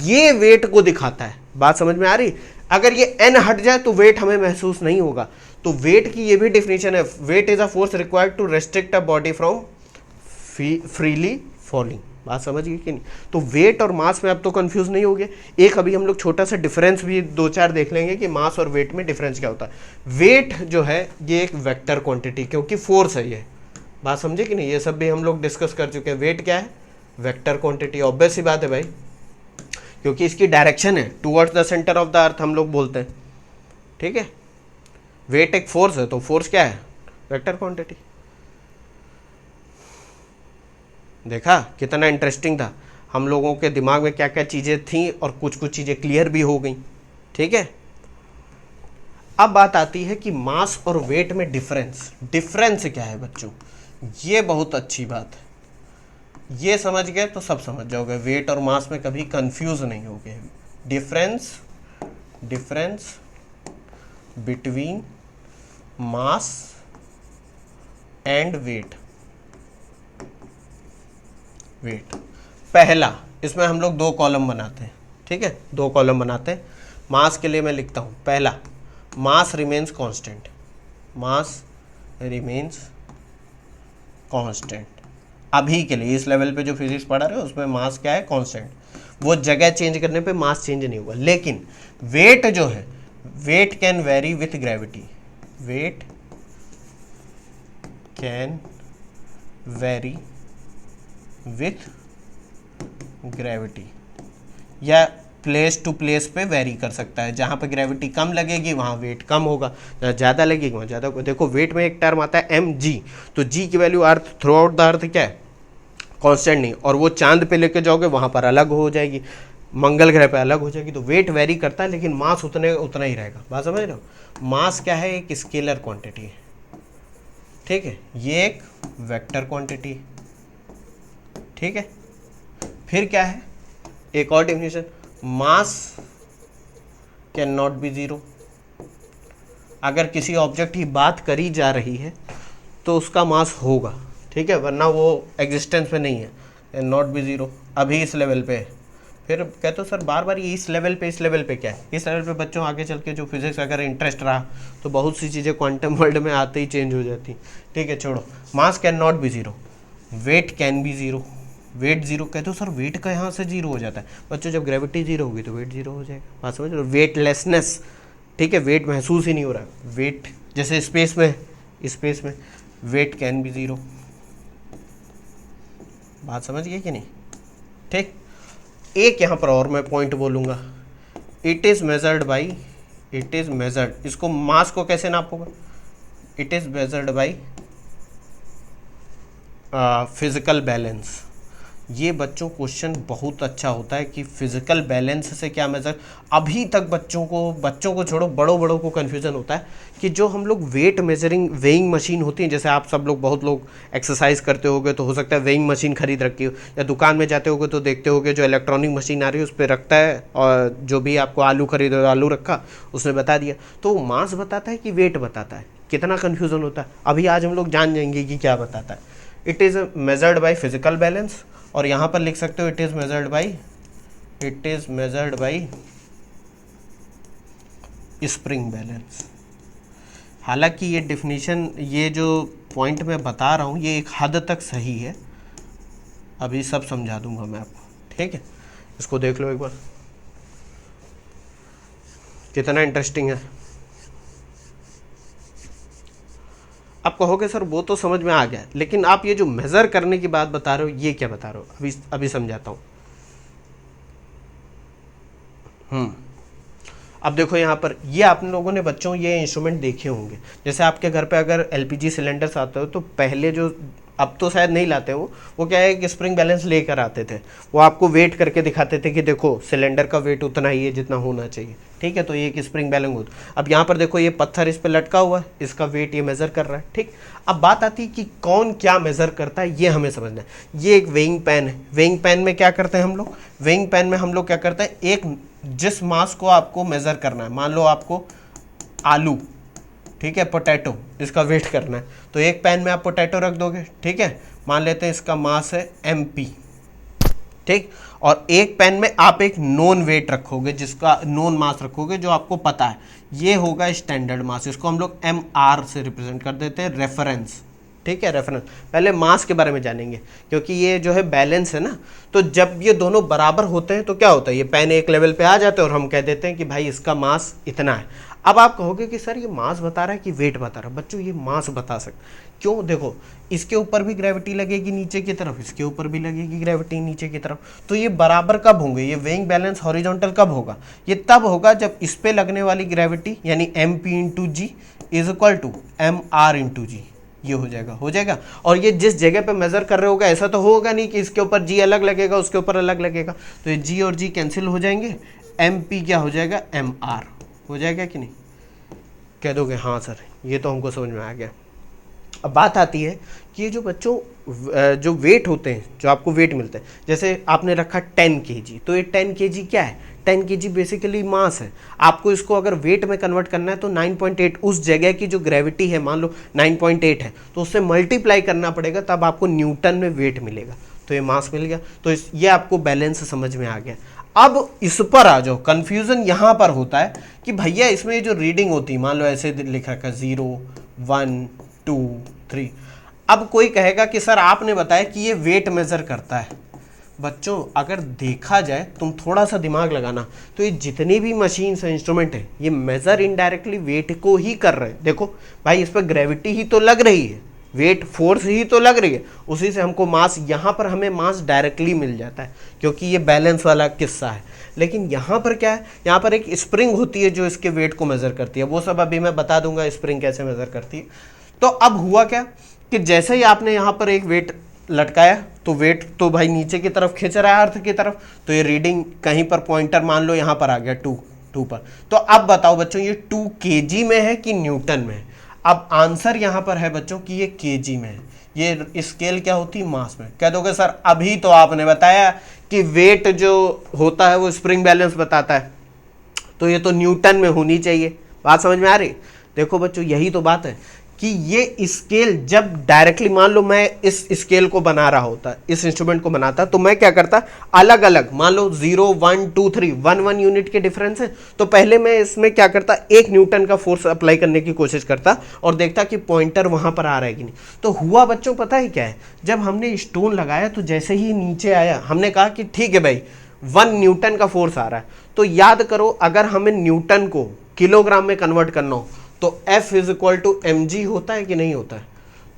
ये वेट को दिखाता है, बात समझ में आ रही। अगर ये n हट जाए तो वेट हमें महसूस नहीं होगा। तो वेट की ये भी डेफिनेशन है, weight is a force required to restrict a body from freely falling, बात समझ गई कि नहीं। तो वेट और मास में अब तो कंफ्यूज नहीं हो गए। एक अभी हम लोग छोटा सा डिफरेंस भी 2-4 देख लेंगे कि मास और वेट में डिफरेंस क्या होता है। वेट जो है ये एक वेक्टर क्वांटिटी, क्योंकि फोर्स है, ये बात समझे कि नहीं, ये सब भी हम लोग डिस्कस कर चुके हैं। वेट क्या है, वेक्टर क्वांटिटी, ऑब्वियस सी बात है भाई, क्योंकि इसकी डायरेक्शन है towards the centre of the earth हम लोग बोलते हैं, ठीक है। वेट एक फोर्स है, तो फोर्स क्या है, वेक्टर क्वांटिटी। देखा कितना इंटरेस्टिंग था, हम लोगों के दिमाग में क्या क्या चीज़ें थी और कुछ कुछ चीज़ें क्लियर भी हो गई, ठीक है। अब बात आती है कि मास और वेट में डिफरेंस, डिफरेंस क्या है बच्चों, ये बहुत अच्छी बात है। ये समझ गए तो सब समझ जाओगे, वेट और मास में कभी कंफ्यूज नहीं होगे। Difference, difference between mass and weight. Weight पहला, इसमें हम लोग 2 कॉलम बनाते हैं, ठीक है, 2 कॉलम बनाते हैं। मास के लिए मैं लिखता हूं पहला, mass remains constant, mass remains constant. अभी के लिए इस लेवल पे जो फिजिक्स पढ़ा रहे हो उसमें मास क्या है, कांस्टेंट। वो जगह चेंज करने पे मास चेंज नहीं होगा। लेकिन वेट जो है, weight can vary with gravity, weight can vary with gravity, या प्लेस टू प्लेस पे वेरी कर सकता है। जहाँ पे ग्रेविटी कम लगेगी वहाँ वेट कम होगा, जहाँ ज़्यादा लगेगी वहाँ ज़्यादा होगा। देखो वेट में एक टर्म आता है एम जी, तो जी की value earth through out the earth क्या है, कांस्टेंट नहीं, और वो चांद पे लेके जाओगे वहाँ पर अलग हो जाएगी, मंगल ग्रह पे अलग हो जाएगी। तो वेट वेरी करता है लेकिन मास उतना ही रहेगा। बात समझ रहे हो, मास क्या है, एक स्केलर क्वांटिटी है, ठीक है, ये एक वेक्टर क्वांटिटी, ठीक है। फिर क्या है, एक और definition, mass can not be zero. अगर किसी ऑब्जेक्ट की बात करी जा रही है तो उसका मास होगा, ठीक है, वरना वो एग्जिस्टेंस में नहीं है, नॉट बी जीरो। अभी इस लेवल पे है, फिर कहते हो सर बार बार ये इस लेवल पे क्या है, इस लेवल पे बच्चों आगे चल के जो फिजिक्स अगर इंटरेस्ट रहा तो बहुत सी चीज़ें क्वांटम वर्ल्ड में आते ही चेंज हो जाती, ठीक है, छोड़ो। Mass can not be zero, weight can be zero. Weight zero कहते हो सर वेट का यहाँ से जीरो हो जाता है, बच्चों जब ग्रेविटी जीरो होगी तो वेट जीरो हो जाएगा। बात समझ लो, वेटलेसनेस, ठीक है, वेट महसूस ही नहीं हो रहा है। वेट जैसे स्पेस में वेट कैन बी जीरो। बात समझ गए कि नहीं, ठीक। एक यहाँ पर और मैं पॉइंट बोलूँगा, it is measured by, it is measured, इसको मास को कैसे नापोगे, it is measured by physical balance. ये बच्चों क्वेश्चन बहुत अच्छा होता है कि फिजिकल बैलेंस से क्या मेजर। अभी तक बच्चों को छोड़ो, बड़ों को कन्फ्यूजन होता है कि जो हम लोग वेट मेजरिंग वेइंग मशीन होती है, जैसे आप सब लोग बहुत लोग एक्सरसाइज करते होगे तो हो सकता है वेइंग मशीन खरीद रखी हो, या दुकान में जाते होगे तो देखते होगे जो इलेक्ट्रॉनिक मशीन आ रही है उस पर रखता है, और जो भी आपको आलू खरीदो आलू रखा उसने बता दिया, तो मास बताता है कि वेट बताता है। कितना कन्फ्यूजन होता है, अभी आज हम लोग जान जाएंगे कि क्या बताता है। It is measured by physical balance, और यहाँ पर लिख सकते हो it is measured by spring balance. हालांकि ये डिफिनीशन, ये जो पॉइंट मैं बता रहा हूँ ये एक हद तक सही है, अभी सब समझा दूंगा मैं आपको, ठीक है। इसको देख लो एक बार, कितना इंटरेस्टिंग है। आप कहोगे सर वो तो समझ में आ गया, लेकिन आप ये जो मेज़र करने की बात बता रहे हो ये क्या बता रहे हो, अभी समझाता हूँ। अब देखो यहाँ पर, ये आप लोगों ने बच्चों ये इंस्ट्रूमेंट देखे होंगे, जैसे आपके घर पे अगर एलपीजी सिलेंडर्स आते हो तो पहले जो, अब तो शायद नहीं लाते वो क्या है कि स्प्रिंग बैलेंस लेकर आते थे, वो आपको वेट करके दिखाते थे कि देखो सिलेंडर का वेट उतना ही है जितना होना चाहिए, ठीक है, तो ये एक स्प्रिंग बैलेंस होता। अब यहाँ पर देखो ये पत्थर इस पर लटका हुआ है, इसका वेट ये मेज़र कर रहा है, ठीक। अब बात आती है कि कौन क्या मेज़र करता है, ये हमें समझना है। ये एक वेइंग पैन है, वेइंग पैन में क्या करते हैं हम लोग, वेइंग पैन में हम लोग क्या करते हैं, एक जिस मास को आपको मेज़र करना है, मान लो आपको आलू, ठीक है, पोटैटो, इसका वेट करना है, तो एक पैन में आप पोटैटो रख दोगे, ठीक है, मान लेते हैं इसका मास है MP, ठीक, और एक पैन में आप एक नोन वेट रखोगे, जिसका नोन मास रखोगे जो आपको पता है, ये होगा स्टैंडर्ड मास, इसको हम लोग MR से रिप्रेजेंट कर देते हैं, रेफरेंस, ठीक है, रेफरेंस। पहले मास के बारे में जानेंगे, क्योंकि ये जो है बैलेंस है ना, तो जब ये दोनों बराबर होते हैं तो क्या होता है, ये पैन एक लेवल पे आ जाते हैं और हम कह देते हैं कि भाई इसका मास इतना है। अब आप कहोगे कि सर ये मास बता रहा है कि वेट बता रहा है। बच्चों ये मास बता सकते, क्यों? देखो इसके ऊपर भी ग्रेविटी लगेगी नीचे की तरफ, इसके ऊपर भी लगेगी ग्रेविटी नीचे की तरफ, तो ये बराबर कब होंगे? ये वेइंग बैलेंस हॉरिजॉन्टल कब होगा? ये तब होगा जब इस पे लगने वाली ग्रेविटी यानी M P into G is equal to M R into G, ये हो जाएगा। और ये जिस जगह पे मेजर कर रहे होगा ऐसा तो होगा नहीं कि इसके ऊपर जी अलग लगेगा उसके ऊपर अलग लगेगा, तो ये जी और जी कैंसिल हो जाएंगे, एम पी क्या हो जाएगा? एम आर हो जाएगा कि नहीं? कह दोगे हाँ सर ये तो हमको समझ में आ गया। अब बात आती है कि ये जो बच्चों जो वेट होते हैं, जो आपको वेट मिलते हैं, जैसे आपने रखा 10 kg, तो ये 10 kg क्या है? 10 kg बेसिकली मास है। आपको इसको अगर वेट में कन्वर्ट करना है तो 9.8 उस जगह की जो ग्रेविटी है, मान लो 9.8 है, तो उससे मल्टीप्लाई करना पड़ेगा, तब आपको न्यूटन में वेट मिलेगा। तो ये मास मिल गया, तो ये आपको बैलेंस समझ में आ गया। अब इस पर आ जाओ, कंफ्यूजन यहाँ पर होता है कि भैया इसमें जो रीडिंग होती है, मान लो ऐसे लिख रखा 0 1 2 3, अब कोई कहेगा कि सर आपने बताया कि ये वेट मेजर करता है। बच्चों अगर देखा जाए, तुम थोड़ा सा दिमाग लगाना, तो ये जितनी भी मशीन्स हैं, इंस्ट्रूमेंट हैं, ये मेजर इनडायरेक्टली वेट को ही कर रहे हैं। देखो भाई इस पर ग्रेविटी ही तो लग रही है, वेट फोर्स ही तो लग रही है, उसी से हमको मास, यहाँ पर हमें मास डायरेक्टली मिल जाता है क्योंकि ये बैलेंस वाला किस्सा है। लेकिन यहाँ पर क्या है, यहाँ पर एक स्प्रिंग होती है जो इसके वेट को मेजर करती है, वो सब अभी मैं बता दूंगा स्प्रिंग कैसे मेजर करती है। तो अब हुआ क्या कि जैसे ही आपने यहाँ पर एक वेट लटकाया तो वेट तो भाई नीचे की तरफ खींच रहा है अर्थ की तरफ, तो ये रीडिंग कहीं पर पॉइंटर मान लो यहाँ पर आ गया 2 पर। तो अब बताओ बच्चों ये 2 kg में है कि न्यूटन में है? अब आंसर यहाँ पर है बच्चों कि ये kg में है। ये स्केल क्या होती है? मास में। कह दोगे सर अभी तो आपने बताया कि वेट जो होता है वो स्प्रिंग बैलेंस बताता है, तो ये तो न्यूटन में होनी चाहिए। बात समझ में आ रही? देखो बच्चों यही तो बात है कि ये स्केल जब डायरेक्टली, मान लो मैं इस स्केल को बना रहा होता, इस इंस्ट्रूमेंट को बनाता, तो मैं क्या करता, अलग अलग मान लो 0 1 2 3 1 यूनिट के डिफरेंस है, तो पहले मैं इसमें क्या करता, 1 न्यूटन का फोर्स अप्लाई करने की कोशिश करता और देखता कि पॉइंटर वहां पर आ रहा है कि नहीं। तो हुआ बच्चों पता है क्या है, जब हमने स्टोन लगाया तो जैसे ही नीचे आया हमने कहा कि ठीक है भाई 1 न्यूटन का फोर्स आ रहा है। तो याद करो अगर हमें न्यूटन को किलोग्राम में कन्वर्ट करना हो तो F is equal to M G होता है कि नहीं होता है?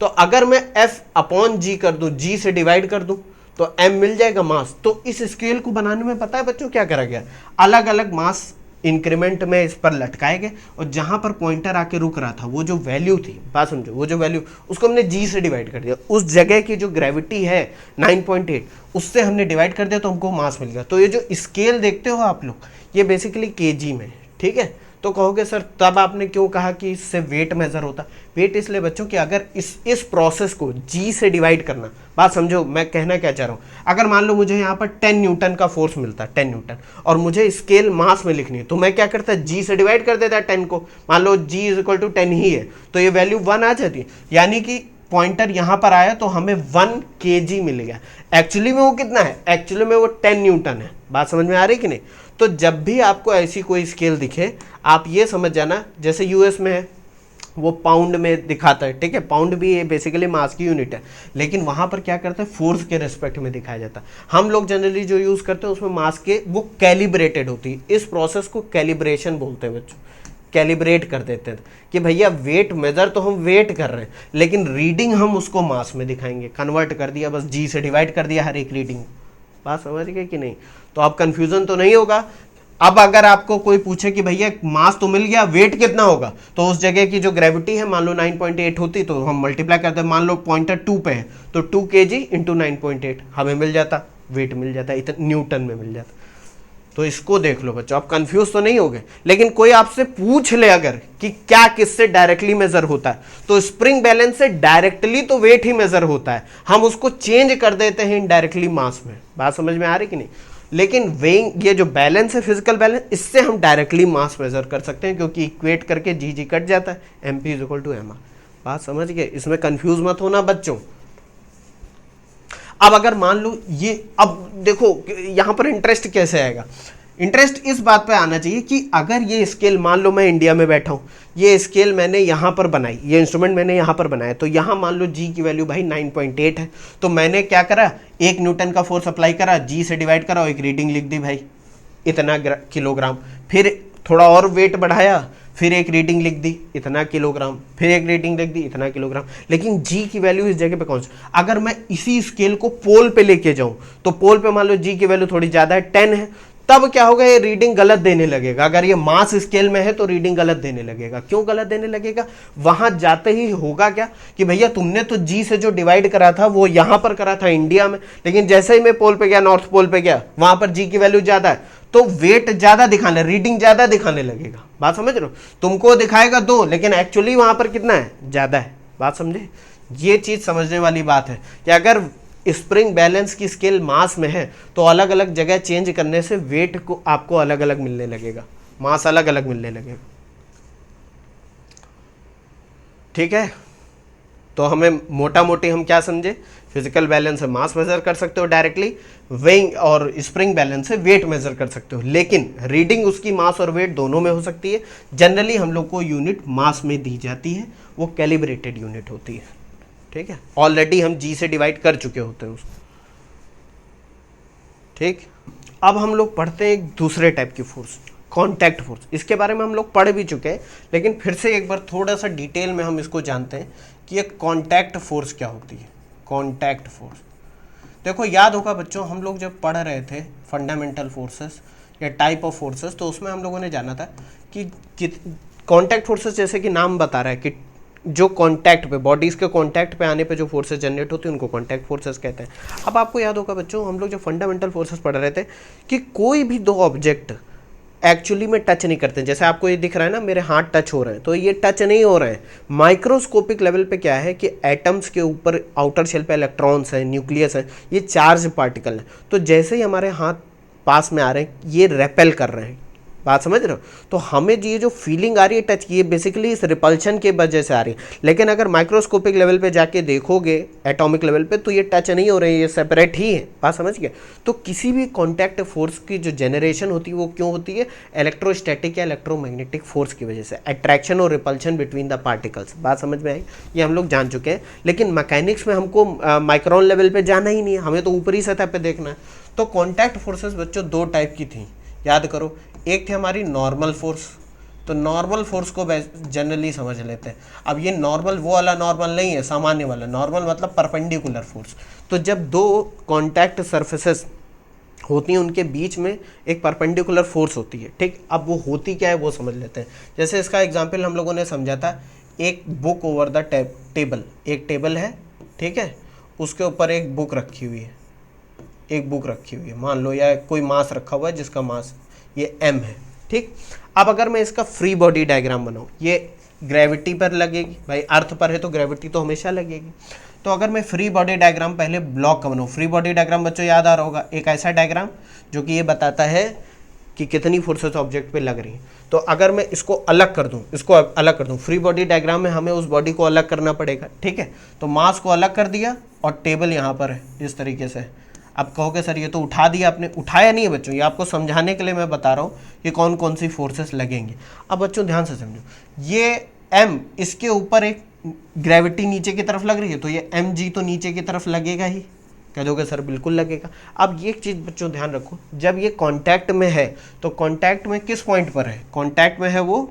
तो अगर मैं F अपॉन जी कर दूं, जी से डिवाइड कर दूं, तो M मिल जाएगा मास। तो इस स्केल को बनाने में पता है बच्चों क्या करा गया, अलग अलग मास इंक्रीमेंट में इस पर लटकाए गए और जहां पर पॉइंटर आके रुक रहा था वो जो वैल्यू थी, बात समझो, वो जो वैल्यू उसको हमने जी से डिवाइड कर दिया, उस जगह की जो ग्रेविटी है 9.8 उससे हमने डिवाइड कर दिया तो हमको मास मिल गया। तो ये जो स्केल देखते हो आप लोग ये बेसिकली केजी में, ठीक है। तो कहोगे सर तब आपने क्यों कहा कि इससे वेट मेजर होता? वेट इसलिए बच्चों कि अगर इस प्रोसेस को जी से डिवाइड करना, बात समझो मैं कहना क्या चाह रहा हूँ, अगर मान लो मुझे यहाँ पर 10 न्यूटन का फोर्स मिलता है, 10 न्यूटन, और मुझे स्केल मास में लिखनी है, तो मैं क्या करता, जी से डिवाइड कर देता 10 को, मान लो जी इज इक्वल टू 10 ही है, तो ये वैल्यू 1 आ जाती है, यानी कि पॉइंटर यहां पर आया तो हमें 1 kg मिल गया। एक्चुअली में वो कितना है, एक्चुअली में वो 10 न्यूटन है। बात समझ में आ रही कि नहीं? तो जब भी आपको ऐसी कोई स्केल दिखे आप ये समझ जाना, जैसे यूएस में है वो पाउंड में दिखाता है, ठीक है, पाउंड भी ये बेसिकली मास की यूनिट है, लेकिन वहां पर क्या करते हैं, फोर्स के रेस्पेक्ट में दिखाया जाता है। हम लोग जनरली जो यूज करते हैं उसमें मास के वो कैलिब्रेटेड होती है, इस प्रोसेस को कैलिब्रेशन बोलते हैं बच्चों, कैलिब्रेट कर देते हैं कि भैया वेट मेजर तो हम वेट कर रहे हैं लेकिन रीडिंग हम उसको मास में दिखाएंगे, कन्वर्ट कर दिया, बस जी से डिवाइड कर दिया हर एक रीडिंग। बात समझ गए कि नहीं? तो अब कंफ्यूजन तो नहीं होगा। अब अगर आपको कोई पूछे कि भैया मास तो मिल गया, वेट कितना होगा, तो उस जगह की जो ग्रेविटी है मान लो 9.8 होती तो हम मल्टीप्लाई करते, मान लो पॉइंटर 2 पे है तो 2 kg इंटू 9.8 हमें मिल जाता, वेट मिल जाता, इतना न्यूटन में मिल जाता। तो इसको देख लो बच्चों, आप कंफ्यूज तो नहीं हो गए। लेकिन कोई आपसे पूछ ले अगर कि क्या किससे डायरेक्टली मेजर होता है, तो स्प्रिंग बैलेंस से डायरेक्टली तो वेट ही मेजर होता है, हम उसको चेंज कर देते हैं इनडायरेक्टली मास में। बात समझ में आ रही कि नहीं? लेकिन वेइंग, ये जो बैलेंस है फिजिकल बैलेंस, इससे हम डायरेक्टली मास मेजर कर सकते हैं क्योंकि इक्वेट करके जी जी कट जाता है, M P is equal to M R. बात समझ गए? इसमें कंफ्यूज मत होना बच्चों। अब अगर मान लो ये, अब देखो यहां पर इंटरेस्ट कैसे आएगा, इंटरेस्ट इस बात पे आना चाहिए कि अगर ये स्केल, मान लो मैं इंडिया में बैठा हूं, ये स्केल मैंने यहां पर बनाई, ये इंस्ट्रूमेंट मैंने यहां पर बनाया, तो यहां मान लो जी की वैल्यू भाई 9.8 है, तो मैंने क्या करा, 1 न्यूटन का फोर्स अप्लाई करा, जी से डिवाइड करा और एक रीडिंग लिख दी भाई इतना किलोग्राम, फिर थोड़ा और वेट बढ़ाया, फिर एक रीडिंग लिख दी इतना किलोग्राम, फिर एक रीडिंग लिख दी इतना किलोग्राम, लेकिन जी की वैल्यू इस जगह पे कौन सी। अगर मैं इसी स्केल को पोल पे लेके जाऊं तो पोल पे मान लो जी की वैल्यू थोड़ी ज्यादा है 10 है, तब क्या होगा, ये रीडिंग गलत देने लगेगा। अगर ये मास स्केल में है तो रीडिंग गलत देने लगेगा। क्यों गलत देने लगेगा, वहां जाते ही होगा क्या कि भैया तुमने तो जी से जो डिवाइड करा था वो यहां पर करा था इंडिया में, लेकिन जैसे ही मैं पोल पे गया, नॉर्थ पोल पे गया, वहां पर जी की वैल्यू ज्यादा है तो वेट ज्यादा दिखाने, रीडिंग ज्यादा दिखाने लगेगा। बात समझ रहे हो, तुमको दिखाएगा 2 लेकिन एक्चुअली वहां पर कितना है, ज्यादा है। बात समझे, ये चीज समझने वाली बात है कि अगर स्प्रिंग बैलेंस की स्केल मास में है तो अलग अलग जगह चेंज करने से वेट को आपको अलग अलग मिलने लगेगा, मास अलग अलग मिलने लगेगा। ठीक है, तो हमें मोटा मोटी हम क्या समझे, फिजिकल बैलेंस से मास मेजर कर सकते हो डायरेक्टली, वेइंग और स्प्रिंग बैलेंस से वेट मेजर कर सकते हो, लेकिन रीडिंग उसकी मास और वेट दोनों में हो सकती है। जनरली हम लोग को यूनिट मास में दी जाती है, वो कैलिब्रेटेड यूनिट होती है। ठीक है, ऑलरेडी हम जी से डिवाइड कर चुके होते हैं उसको। ठीक, अब हम लोग पढ़ते हैं एक दूसरे टाइप की फोर्स, कॉन्टैक्ट फोर्स। इसके बारे में हम लोग पढ़ भी चुके हैं, लेकिन फिर से एक बार थोड़ा सा डिटेल में हम इसको जानते हैं कि एक कॉन्टैक्ट फोर्स क्या होती है। कॉन्टैक्ट फोर्स, देखो याद होगा बच्चों, हम लोग जब पढ़ रहे थे फंडामेंटल फोर्सेस या टाइप ऑफ फोर्सेस, तो उसमें हम लोगों ने जाना था कि कॉन्टैक्ट फोर्सेस, जैसे कि नाम बता रहा है कि जो कांटेक्ट पे, बॉडीज के कांटेक्ट पे आने पे जो फोर्सेस जनरेट होती है उनको कांटेक्ट फोर्सेस कहते हैं। अब आपको याद होगा बच्चों, हम लोग जो फंडामेंटल फोर्सेस पढ़ रहे थे कि कोई भी 2 ऑब्जेक्ट एक्चुअली में टच नहीं करते। जैसे आपको ये दिख रहा है ना, मेरे हाथ टच हो रहे हैं, तो ये टच नहीं हो रहे हैं। माइक्रोस्कोपिक लेवल पे क्या है कि एटम्स के ऊपर आउटर शेल पे इलेक्ट्रॉन्स हैं, न्यूक्लियस है, ये चार्ज पार्टिकल है। तो जैसे ही हमारे हाथ पास में आ रहे हैं, ये रेपेल कर रहे हैं। बात समझ रहे हो, तो हमें ये जो फीलिंग आ रही है टच की, ये बेसिकली इस रिपल्शन के वजह से आ रही है। लेकिन अगर माइक्रोस्कोपिक लेवल पे जाके देखोगे, एटॉमिक लेवल पे, तो ये टच नहीं हो रही है, ये सेपरेट ही है। बात समझ गए। तो किसी भी कॉन्टैक्ट फोर्स की जो जनरेशन होती है वो क्यों होती है, इलेक्ट्रोस्टैटिक या इलेक्ट्रोमैग्नेटिक फोर्स की वजह से, अट्रैक्शन और रिपल्शन बिटवीन द पार्टिकल्स। बात समझ में आई, ये हम लोग जान चुके हैं। लेकिन मैकेनिक्स में हमको माइक्रोन लेवल पे जाना ही नहीं है, हमें तो ऊपरी सतह पे देखना है। तो कॉन्टैक्ट फोर्सेस बच्चों 2 टाइप की थी, याद करो। एक थी हमारी नॉर्मल फोर्स, तो नॉर्मल फोर्स को जनरली समझ लेते हैं। अब ये नॉर्मल वो वाला नॉर्मल नहीं है, सामान्य वाला नॉर्मल, मतलब परपेंडिकुलर फोर्स। तो जब 2 कॉन्टैक्ट सरफेसेस होती हैं, उनके बीच में एक परपेंडिकुलर फोर्स होती है। ठीक, अब वो होती क्या है वो समझ लेते हैं। जैसे इसका एग्जाम्पल हम लोगों ने समझा था, एक बुक ओवर द टेबल। एक टेबल है, ठीक है, उसके ऊपर एक बुक रखी हुई है, एक बुक रखी हुई है मान लो, या कोई मास रखा हुआ है जिसका मास ये m है। ठीक, अब अगर मैं इसका फ्री बॉडी डायग्राम बनाऊं, ये ग्रेविटी पर लगेगी भाई, अर्थ पर है तो ग्रेविटी तो हमेशा लगेगी। तो अगर मैं फ्री बॉडी डायग्राम पहले ब्लॉक का बनाऊं, फ्री बॉडी डायग्राम बच्चों याद आ रहा होगा, एक ऐसा डायग्राम जो कि ये बताता है कि कितनी फोर्सेस ऑब्जेक्ट पे लग रही हैं। तो अगर मैं इसको अलग कर दूं, इसको अलग कर दूं, फ्री बॉडी डायग्राम में हमें उस बॉडी को अलग करना पड़ेगा। ठीक है, तो मास को अलग कर दिया और टेबल यहाँ पर है इस तरीके से। अब कहोगे सर ये तो उठा दिया आपने, उठाया नहीं है बच्चों, ये आपको समझाने के लिए मैं बता रहा हूँ कि कौन कौन सी फोर्सेस लगेंगे। अब बच्चों ध्यान से समझो, ये m, इसके ऊपर एक ग्रेविटी नीचे की तरफ लग रही है, तो ये mg तो नीचे की तरफ लगेगा ही। कह दोगे सर बिल्कुल लगेगा। अब ये चीज़ बच्चों ध्यान रखो, जब ये कॉन्टैक्ट में है तो कॉन्टैक्ट में किस पॉइंट पर है, कॉन्टैक्ट में है वो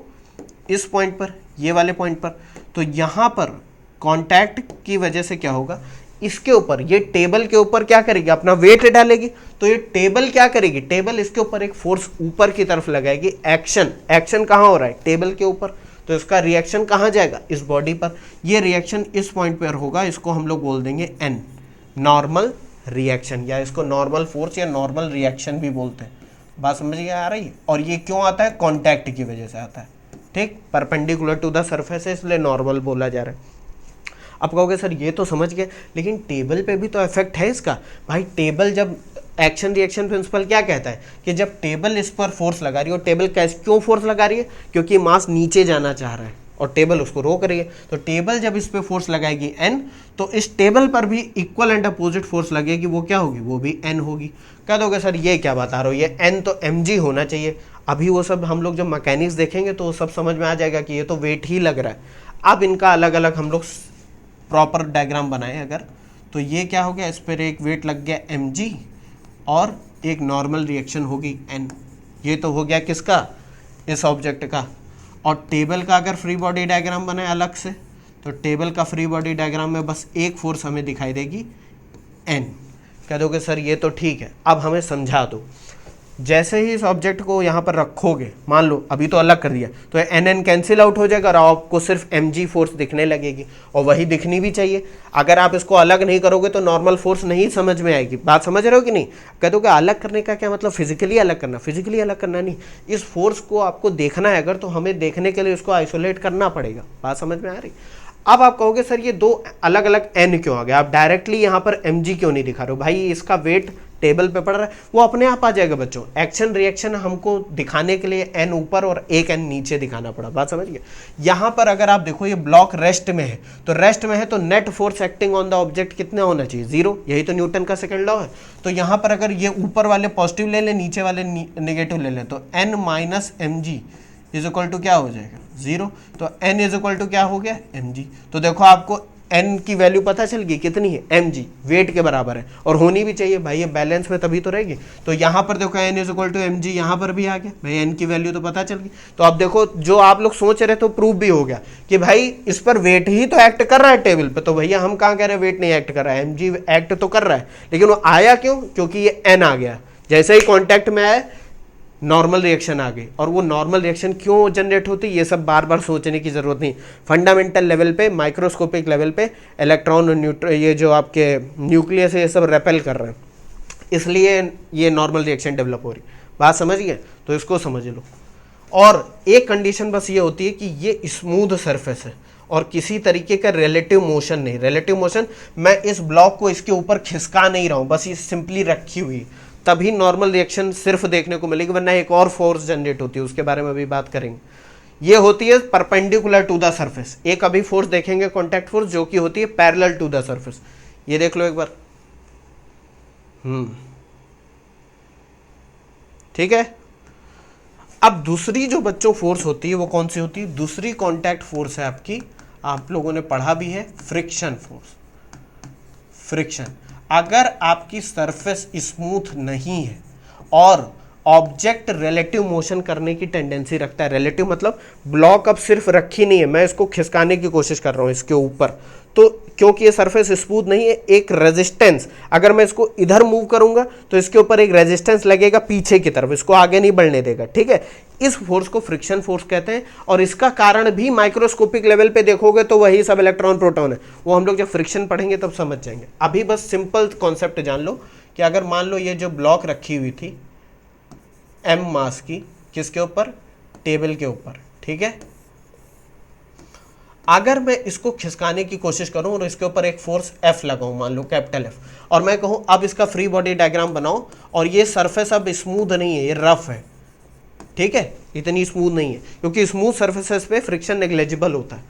इस पॉइंट पर, ये वाले पॉइंट पर। तो यहाँ पर कॉन्टैक्ट की वजह से क्या होगा, इसके ऊपर, ये टेबल के ऊपर क्या करेगी, अपना वेट डालेगी। तो ये टेबल क्या करेगी, टेबल इसके ऊपर एक फोर्स ऊपर की तरफ लगाएगी। एक्शन, एक्शन कहाँ हो रहा है, टेबल के ऊपर, तो इसका रिएक्शन कहाँ जाएगा, इस बॉडी पर। ये रिएक्शन इस पॉइंट पर होगा, इसको हम लोग बोल देंगे n, नॉर्मल रिएक्शन, या इसको नॉर्मल फोर्स या नॉर्मल रिएक्शन भी बोलते हैं। बात समझ में आ रही है। और ये क्यों आता है, कॉन्टैक्ट की वजह से आता है। ठीक, परपेंडिकुलर टू द सरफेस है, इसलिए नॉर्मल बोला जा रहा है। अब कहोगे सर ये तो समझ गए, लेकिन टेबल पे भी तो इफेक्ट है इसका। भाई टेबल, जब एक्शन रिएक्शन प्रिंसिपल क्या कहता है कि जब टेबल इस पर फोर्स लगा रही है, और टेबल कैसे क्यों फोर्स लगा रही है, क्योंकि मास नीचे जाना चाह रहा है और टेबल उसको रोक रही है। तो टेबल जब इस पे फोर्स लगाएगी n, तो इस टेबल पर भी इक्वल एंड अपोजिट फोर्स लगेगी, वो क्या होगी, वो भी n होगी। कह दोगे सर ये क्या बता रहे हो, ये n तो mg होना चाहिए। अभी वो सब हम लोग जब मैकेनिक्स देखेंगे तो वो सब समझ में आ जाएगा कि ये तो वेट ही लग रहा है। अब इनका अलग अलग हम लोग प्रॉपर डायग्राम बनाए अगर, तो ये क्या हो गया, इस पर एक वेट लग गया mg और एक नॉर्मल रिएक्शन होगी n। ये तो हो गया किसका, इस ऑब्जेक्ट का। और टेबल का अगर फ्री बॉडी डायग्राम बनाए अलग से, तो टेबल का फ्री बॉडी डायग्राम में बस एक फोर्स हमें दिखाई देगी एन। कह दोगे सर ये तो ठीक है, अब हमें समझा दो। जैसे ही इस ऑब्जेक्ट को यहाँ पर रखोगे, मान लो अभी तो अलग कर दिया, तो एन एन कैंसिल आउट हो जाएगा और आपको सिर्फ mg फोर्स दिखने लगेगी, और वही दिखनी भी चाहिए। अगर आप इसको अलग नहीं करोगे तो नॉर्मल फोर्स नहीं समझ में आएगी। बात समझ रहे हो कि नहीं? कह दो कि अलग करने का क्या मतलब, फिजिकली अलग करना? फिजिकली अलग करना नहीं, इस फोर्स को आपको देखना है अगर, तो हमें देखने के लिए इसको आइसोलेट करना पड़ेगा। बात समझ में आ रही? अब आप कहोगे सर ये दो अलग अलग एन क्यों आ गया, आप डायरेक्टली यहाँ पर mg क्यों नहीं दिखा रहे हो? भाई इसका वेट टेबल पे पड़ रहा है, वो अपने आप आ जाएगा बच्चों। एक्शन रिएक्शन हमको दिखाने के लिए एन ऊपर और एक एन नीचे दिखाना पड़ा। बात समझ गए? यहाँ पर अगर आप देखो ये ब्लॉक रेस्ट में है, तो रेस्ट में है तो net force acting on the object कितना होना चाहिए? 0। यही तो न्यूटन का सेकंड लॉ है। तो यहाँ पर अगर ये ऊपर वाले पॉजिटिव ले लें, नीचे वाले नेगेटिव ले लें, तो N minus mg is equal to क्या हो जाएगा? 0। तो n इज इक्वल टू क्या हो गया? mg। तो देखो आपको n की वैल्यू पता चल गई कितनी है? mg, वेट के बराबर है, और होनी भी चाहिए भाई, ये बैलेंस में तभी तो रहेगी। तो यहाँ पर देखो n is equal to mg, यहाँ पर भी आ गया भाई, n की वैल्यू तो पता चल गई। तो अब देखो जो आप लोग सोच रहे तो प्रूफ भी हो गया कि भाई इस पर वेट ही तो एक्ट कर रहा है टेबल पे। तो भैया हम कहाँ कह रहे हैं वेट नहीं एक्ट कर रहा है, mg एक्ट तो कर रहा है, लेकिन वो आया क्यों? क्योंकि ये n आ गया। जैसे ही कॉन्टैक्ट में आया नॉर्मल रिएक्शन आ गई। और वो नॉर्मल रिएक्शन क्यों जनरेट होती है ये सब बार बार सोचने की जरूरत नहीं। फंडामेंटल लेवल पे, माइक्रोस्कोपिक लेवल पे इलेक्ट्रॉन और न्यूट्रॉन, ये जो आपके न्यूक्लियस है, ये सब रेपेल कर रहे हैं, इसलिए ये नॉर्मल रिएक्शन डेवलप हो रही। बात समझ गए? तो इसको समझ लो। और एक कंडीशन बस ये होती है कि ये स्मूथ सरफेस है और किसी तरीके का रिलेटिव मोशन नहीं। रिलेटिव मोशन, मैं इस ब्लॉक को इसके ऊपर खिसका नहीं रहा हूँ, बस ये सिंपली रखी हुई, तभी नॉर्मल रिएक्शन सिर्फ देखने को मिलेगी, वरना एक और फोर्स जनरेट होती है, उसके बारे में भी बात करेंगे। ये होती है परपेंडिकुलर टू द सरफेस। एक अभी फोर्स देखेंगे कॉन्टैक्ट फोर्स, जो कि होती है पैरेलल टू द सरफेस। ये देख लो एक बार। ठीक है। अब दूसरी जो बच्चों फोर्स होती है वो कौन सी होती है? दूसरी कॉन्टैक्ट फोर्स है आपकी, आप लोगों ने पढ़ा भी है, फ्रिक्शन फोर्स। फ्रिक्शन, अगर आपकी सरफेस स्मूथ नहीं है और ऑब्जेक्ट रिलेटिव मोशन करने की टेंडेंसी रखता है, रिलेटिव मतलब ब्लॉक अब सिर्फ रखी नहीं है, मैं इसको खिसकाने की कोशिश कर रहा हूं इसके ऊपर, तो क्योंकि ये सरफेस स्मूथ नहीं है, एक रेजिस्टेंस, अगर मैं इसको इधर मूव करूंगा तो इसके ऊपर एक रेजिस्टेंस लगेगा पीछे की तरफ, इसको आगे नहीं बढ़ने देगा। ठीक है, इस फोर्स को फ्रिक्शन फोर्स कहते हैं। और इसका कारण भी माइक्रोस्कोपिक लेवल पे देखोगे तो वही सब इलेक्ट्रॉन प्रोटॉन है, वो हम लोग जब फ्रिक्शन पढ़ेंगे तब समझ जाएंगे। अभी बस सिंपल कॉन्सेप्ट जान लो कि अगर मान लो ये जो ब्लॉक रखी हुई थी m मास की, किसके ऊपर? टेबल के ऊपर। ठीक है, अगर मैं इसको खिसकाने की कोशिश करूं और इसके ऊपर एक फोर्स F लगाऊं, मान लो कैपिटल F, और मैं कहूं अब इसका फ्री बॉडी डायग्राम बनाओ, और ये सरफेस अब स्मूथ नहीं है, ये रफ है। ठीक है, इतनी स्मूथ नहीं है, क्योंकि स्मूथ सरफेसेस पे फ्रिक्शन नेग्लिजिबल होता है।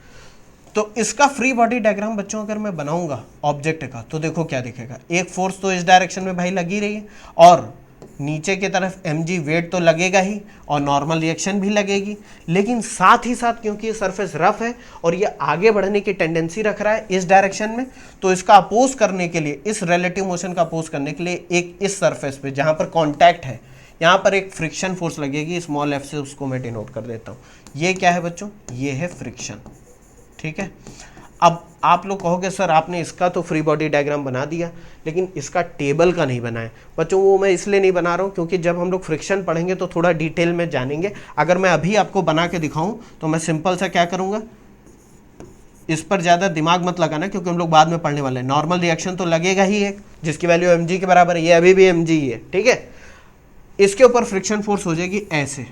तो इसका फ्री बॉडी डायग्राम बच्चों अगर मैं बनाऊंगा ऑब्जेक्ट का, तो देखो क्या दिखेगा। एक फोर्स तो इस डायरेक्शन में भाई लगी रही है, और नीचे की तरफ mg वेट तो लगेगा ही, और नॉर्मल रिएक्शन भी लगेगी, लेकिन साथ ही साथ क्योंकि ये सरफेस रफ है और ये आगे बढ़ने की टेंडेंसी रख रहा है इस डायरेक्शन में, तो इसका अपोज करने के लिए, इस रिलेटिव मोशन का अपोज करने के लिए एक इस सरफेस पे जहां पर कॉन्टैक्ट है, यहाँ पर एक फ्रिक्शन फोर्स लगेगी, स्मॉल f से, उसको मैं डिनोट कर देता हूँ। ये क्या है बच्चों? ये है फ्रिक्शन। ठीक है, अब आप लोग कहोगे सर आपने इसका तो फ्री बॉडी डायग्राम बना दिया, लेकिन इसका टेबल का नहीं बनाया। बच्चों वो मैं इसलिए नहीं बना रहा हूँ क्योंकि जब हम लोग फ्रिक्शन पढ़ेंगे तो थोड़ा डिटेल में जानेंगे। अगर मैं अभी आपको बना के दिखाऊं तो मैं सिंपल सा क्या करूँगा, इस पर ज़्यादा दिमाग मत लगाना, क्योंकि हम लोग बाद में पढ़ने वाले हैं। नॉर्मल रिएक्शन तो लगेगा ही एक, जिसकी वैल्यू mg के बराबर है, ये अभी भी mg ही है। ठीक है, इसके ऊपर फ्रिक्शन फोर्स हो जाएगी ऐसे,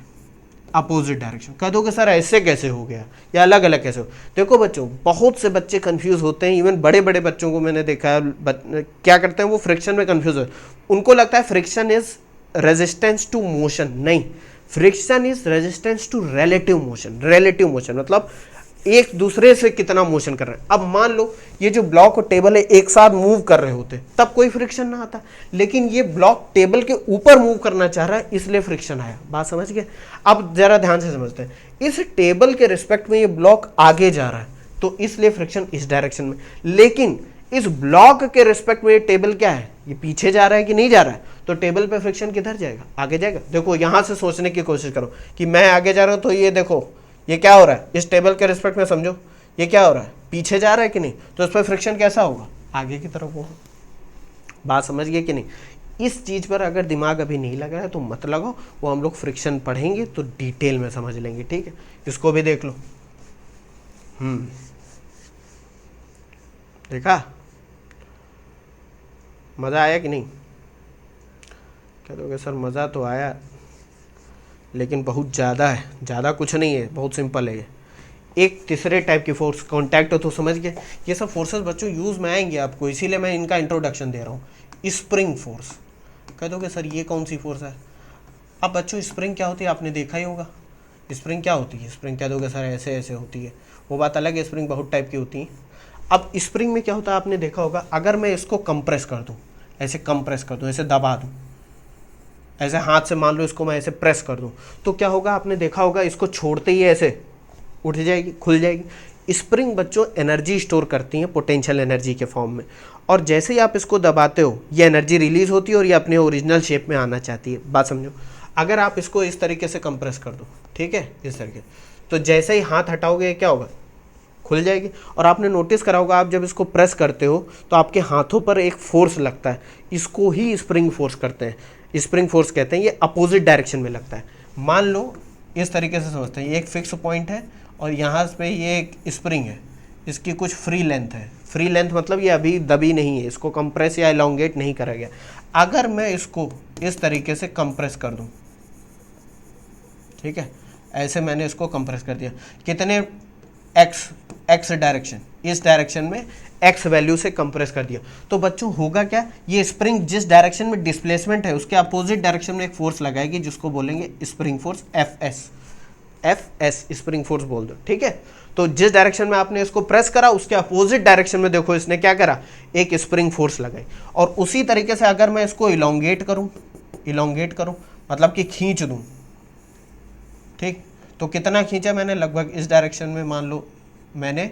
अपोजिट डायरेक्शन। कह दोगे सर ऐसे कैसे हो गया या अलग अलग कैसे हो? देखो बच्चों, बहुत से बच्चे कंफ्यूज होते हैं, इवन बड़े बड़े बच्चों को मैंने देखा है, क्या करते हैं वो फ्रिक्शन में कंफ्यूज हो, उनको लगता है friction is resistance to motion. नहीं, friction is resistance to relative motion. Relative motion मतलब एक दूसरे से कितना मोशन कर रहे हैं। अब मान लो ये जो ब्लॉक और टेबल है एक साथ मूव कर रहे होते तब कोई फ्रिक्शन ना आता, लेकिन ये ब्लॉक टेबल के ऊपर मूव करना चाह रहा है इसलिए फ्रिक्शन आया। बात समझ गए? अब जरा ध्यान से समझते हैं, इस टेबल के रिस्पेक्ट में ये ब्लॉक आगे जा रहा है तो इसलिए फ्रिक्शन इस डायरेक्शन में, लेकिन इस ब्लॉक के रिस्पेक्ट में ये टेबल क्या है, ये पीछे जा रहा है कि नहीं जा रहा है, तो टेबल पे फ्रिक्शन किधर जाएगा? आगे जाएगा। देखो यहां से सोचने की कोशिश करो कि मैं आगे जा रहा हूं, तो ये देखो ये क्या हो रहा है, इस टेबल के रिस्पेक्ट में समझो, ये क्या हो रहा है, पीछे जा रहा है कि नहीं, तो इस पर फ्रिक्शन कैसा होगा, आगे की तरफ होगा। बात समझ गए कि नहीं। इस चीज़ पर अगर दिमाग अभी नहीं लगा है तो मत लगाओ, वो हम लोग फ्रिक्शन पढ़ेंगे तो डिटेल में समझ लेंगे, ठीक है। इसको भी देख लो। देखा, मज़ा आया कि नहीं। कह दोगे सर मज़ा तो आया लेकिन बहुत ज़्यादा है। ज़्यादा कुछ नहीं है, बहुत सिंपल है ये। एक तीसरे टाइप की फोर्स, कांटेक्ट हो तो समझ गए। ये सब फोर्सेस बच्चों यूज़ में आएंगे आपको, इसीलिए मैं इनका इंट्रोडक्शन दे रहा हूँ। स्प्रिंग फोर्स, कह दोगे सर ये कौन सी फोर्स है। अब बच्चों स्प्रिंग क्या होती है आपने देखा ही होगा। स्प्रिंग क्या होती है, स्प्रिंग कह दोगे सर ऐसे ऐसे होती है, वो बात अलग है, स्प्रिंग बहुत टाइप की होती है। अब स्प्रिंग में क्या होता है आपने देखा होगा, अगर मैं इसको कंप्रेस कर दूँ, ऐसे कंप्रेस कर दूँ, ऐसे दबा दूँ, ऐसे हाथ से मान लो इसको मैं ऐसे प्रेस कर दूं, तो क्या होगा आपने देखा होगा, इसको छोड़ते ही ऐसे उठ जाएगी, खुल जाएगी। स्प्रिंग बच्चों एनर्जी स्टोर करती हैं पोटेंशियल एनर्जी के फॉर्म में, और जैसे ही आप इसको दबाते हो ये एनर्जी रिलीज होती है और ये अपने ओरिजिनल शेप में आना चाहती है। बात समझो, अगर आप इसको इस तरीके से कंप्रेस कर दो, ठीक है, इस तरीके, तो जैसे ही हाथ हटाओगे क्या होगा, खुल जाएगी। और आपने नोटिस करा होगा, आप जब इसको प्रेस करते हो तो आपके हाथों पर एक फोर्स लगता है, इसको ही स्प्रिंग फोर्स करते हैं, स्प्रिंग फोर्स कहते हैं। ये अपोजिट डायरेक्शन में लगता है। मान लो इस तरीके से समझते हैं, ये एक फिक्स पॉइंट है और यहाँ पे ये एक स्प्रिंग है, इसकी कुछ फ्री लेंथ है। फ्री लेंथ मतलब ये अभी दबी नहीं है, इसको कंप्रेस या एलोंगेट नहीं करा गया। अगर मैं इसको इस तरीके से कंप्रेस कर दूं, ठीक है, ऐसे मैंने इसको कंप्रेस कर दिया, कितने एक्स डायरेक्शन, इस डायरेक्शन में एक्स वैल्यू से कंप्रेस कर दिया, तो बच्चों होगा क्या, ये स्प्रिंग जिस डायरेक्शन में डिस्प्लेसमेंट है उसके अपोजिट डायरेक्शन में एक फोर्स लगाएगी जिसको बोलेंगे spring force, F S spring force बोल दो, ठीक है। तो जिस डायरेक्शन में आपने इसको प्रेस करा उसके अपोजिट डायरेक्शन में देखो इसने क्या करा, एक स्प्रिंग फोर्स लगाई। और उसी तरीके से अगर मैं इसको इलोंगेट करूं मतलब कि खींच दूं, ठीक, तो कितना खींचा मैंने, लगभग इस डायरेक्शन में मान लो मैंने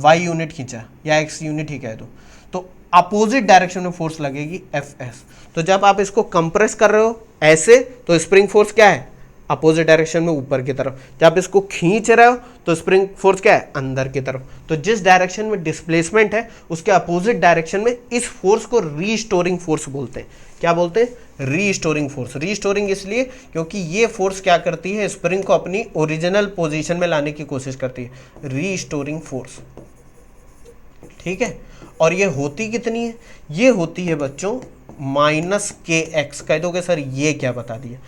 y यूनिट खींचा या x यूनिट ही कह दो, तो अपोजिट डायरेक्शन में फोर्स लगेगी एफ एस। तो जब आप इसको कंप्रेस कर रहे हो ऐसे, तो स्प्रिंग फोर्स क्या है, अपोजिट डायरेक्शन में ऊपर की तरफ। जब इसको खींच रहे हो तो स्प्रिंग फोर्स क्या है, अंदर की तरफ। तो जिस डायरेक्शन में डिस्प्लेसमेंट है उसके अपोजिट डायरेक्शन में इस फोर्स को रीस्टोरिंग फोर्स बोलते हैं। क्या बोलते हैं, रीस्टोरिंग फोर्स। रीस्टोरिंग इसलिए क्योंकि ये फोर्स क्या करती है, स्प्रिंग को अपनी ओरिजिनल पोजीशन में लाने की कोशिश करती है, रीस्टोरिंग फोर्स, ठीक है। और ये होती कितनी है, ये होती है बच्चों -kx। कह दोगे सर ये क्या बता दिया,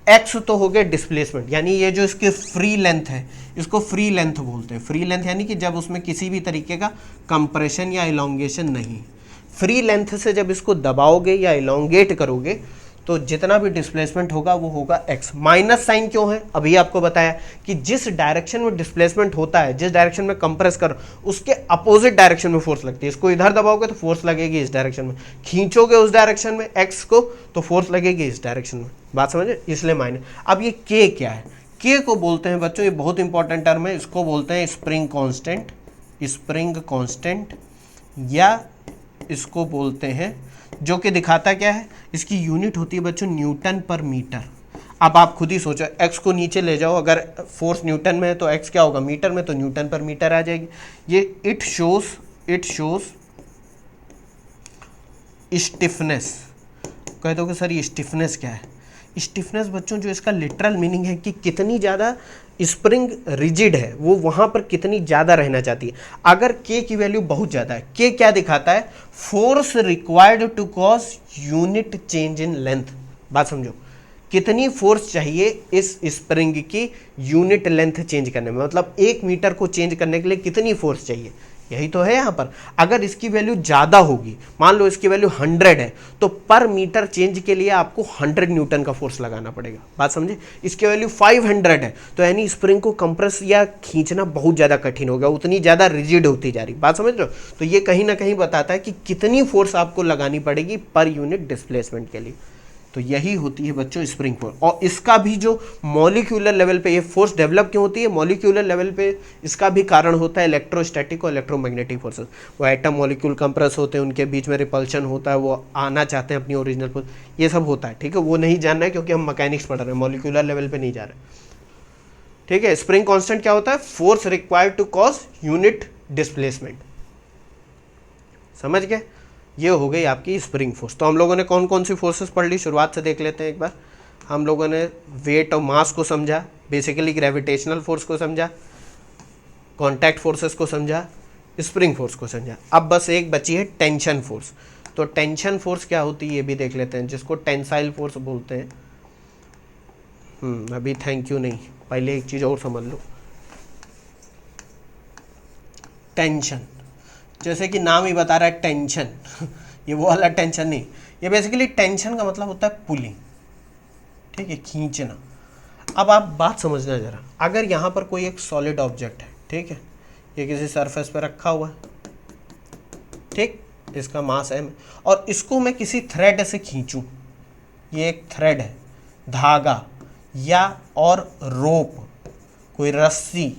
x तो हो गया डिस्प्लेसमेंट, यानी ये जो इसकी फ्री लेंथ है इसको फ्री लेंथ बोलते हैं। फ्री लेंथ यानी कि जब उसमें किसी भी तरीके का कंप्रेशन या इलोंगेशन नहीं। फ्री लेंथ से जब इसको दबाओगे या इलोंगेट करोगे तो जितना भी डिस्प्लेसमेंट होगा वो होगा x। माइनस साइन क्यों है, अभी आपको बताया कि जिस डायरेक्शन में डिस्प्लेसमेंट होता है, जिस डायरेक्शन में कंप्रेस कर, उसके अपोजिट डायरेक्शन में फोर्स लगती है। इसको इधर दबाओगे तो फोर्स लगेगी इस डायरेक्शन में, खींचोगे उस डायरेक्शन में x को तो फोर्स लगेगी इस डायरेक्शन में। बात समझे, इसलिए माइनस। अब ये k क्या है, k को बोलते हैं बच्चों, ये बहुत इंपॉर्टेंट टर्म है, इसको बोलते हैं स्प्रिंग कांस्टेंट, स्प्रिंग कांस्टेंट, या इसको बोलते हैं, जो कि दिखाता क्या है, इसकी यूनिट होती है बच्चों न्यूटन पर मीटर। अब आप खुद ही सोचो, x को नीचे ले जाओ, अगर फोर्स न्यूटन में है तो x क्या होगा मीटर में, तो न्यूटन पर मीटर आ जाएगी। ये इट शोज स्टिफनेस। कह दोगे सर ये स्टिफनेस क्या है, स्टिफनेस बच्चों जो इसका लिटरल मीनिंग है कि कितनी ज़्यादा स्प्रिंग रिजिड है, वो वहाँ पर कितनी ज़्यादा रहना चाहती है। अगर k की वैल्यू बहुत ज़्यादा है, k क्या दिखाता है, force required to cause unit change in length. बात समझो, कितनी फोर्स चाहिए इस स्प्रिंग की यूनिट लेंथ चेंज करने में, मतलब 1 मीटर को चेंज करने के लिए कितनी फोर्स चाहिए, यही तो है यहाँ पर। अगर इसकी वैल्यू ज़्यादा होगी, मान लो इसकी वैल्यू 100 है, तो पर मीटर चेंज के लिए आपको 100 न्यूटन का फोर्स लगाना पड़ेगा। बात समझे, इसकी वैल्यू 500 है तो यानी स्प्रिंग को कंप्रेस या खींचना बहुत ज़्यादा कठिन होगा, उतनी ज़्यादा रिजिड होती जा रही। बात समझ रहे हो, तो ये कहीं ना कहीं बताता है कि कितनी फोर्स आपको लगानी पड़ेगी पर यूनिट डिस्प्लेसमेंट के लिए। तो यही होती है बच्चों स्प्रिंग फोर्स। और इसका भी जो मॉलिक्यूलर लेवल पे ये फोर्स डेवलप क्यों होती है, मॉलिक्यूलर लेवल पे इसका भी कारण होता है इलेक्ट्रोस्टैटिक और इलेक्ट्रोमैग्नेटिक फोर्सेस। वो एटम मॉलिक्यूल कंप्रेस होते हैं, उनके बीच में रिपल्शन होता है, वो आना चाहते हैं अपनी ओरिजिनल फोर्स, ये सब होता है, ठीक है। वो नहीं जानना है क्योंकि हम मैकेनिक्स पढ़ रहे हैं, मॉलिक्यूलर लेवल पर नहीं जा रहे। ठीक है। स्प्रिंग कांस्टेंट क्या होता है? Force required to cause unit displacement. समझ गए? ये हो गई आपकी स्प्रिंग फोर्स। तो हम लोगों ने कौन कौन सी फोर्सेस पढ़ ली, शुरुआत से देख लेते हैं एक बार। हम लोगों ने वेट और मास को समझा, बेसिकली ग्रेविटेशनल फोर्स को समझा, कॉन्टैक्ट फोर्सेस को समझा, स्प्रिंग फोर्स को समझा। अब बस एक बची है टेंशन फोर्स। तो टेंशन फोर्स क्या होती है ये भी देख लेते हैं, जिसको टेंसाइल फोर्स बोलते हैं। अभी थैंक यू नहीं, पहले एक चीज़ और समझ लो। टेंशन, जैसे कि नाम ही बता रहा है टेंशन ये वो वाला टेंशन नहीं, ये बेसिकली टेंशन का मतलब होता है पुलिंग, ठीक है, खींचना। अब आप बात समझना जरा, अगर यहाँ पर कोई एक सॉलिड ऑब्जेक्ट है, ठीक है, ये किसी सरफेस पर रखा हुआ है, ठीक, इसका मास m है, और इसको मैं किसी थ्रेड से खींचूं, ये एक थ्रेड है, धागा या और रोप, कोई रस्सी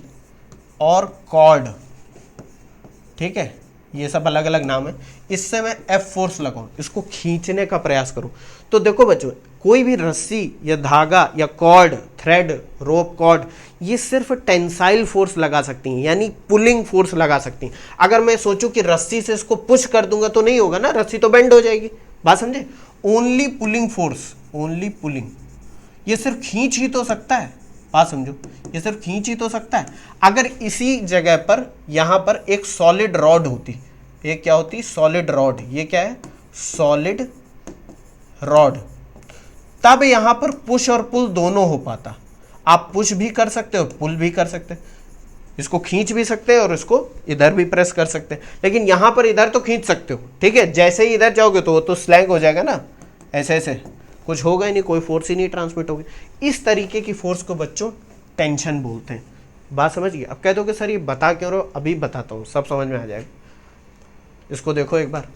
और कॉर्ड, ठीक है, ये सब अलग अलग नाम है। इससे मैं F फोर्स लगाऊं, इसको खींचने का प्रयास करूं, तो देखो बच्चों, कोई भी रस्सी या धागा या कॉर्ड, थ्रेड, रोप, कॉर्ड, ये सिर्फ टेंसाइल फोर्स लगा सकती हैं, यानी पुलिंग फोर्स लगा सकती हैं। अगर मैं सोचूं कि रस्सी से इसको पुश कर दूंगा तो नहीं होगा ना, रस्सी तो बेंड हो जाएगी। बात समझे? Only pulling force, only pulling, ये सिर्फ खींच ही तो सकता है। बात समझो, ये सिर्फ खींच ही तो सकता है। अगर इसी जगह पर यहां पर एक सॉलिड रॉड होती, ये क्या होती? Solid rod. ये क्या है? Solid rod. तब यहां पर पुश और पुल दोनों हो पाता। आप पुश भी कर सकते हो, पुल भी कर सकते, इसको खींच भी सकते हैं और इसको इधर भी प्रेस कर सकते हैं। लेकिन यहां पर इधर तो खींच सकते हो, ठीक है, जैसे ही इधर जाओगे तो वो तो स्लैंग हो जाएगा ना, ऐसे ऐसे कुछ होगा ही नहीं, कोई फोर्स ही नहीं ट्रांसमिट होगी। इस तरीके की फोर्स को बच्चों टेंशन बोलते हैं। बात समझ गए? अब कह दो कि सर ये बता क्यों रहे हो, अभी बताता हूँ, सब समझ में आ जाएगा। इसको देखो एक बार,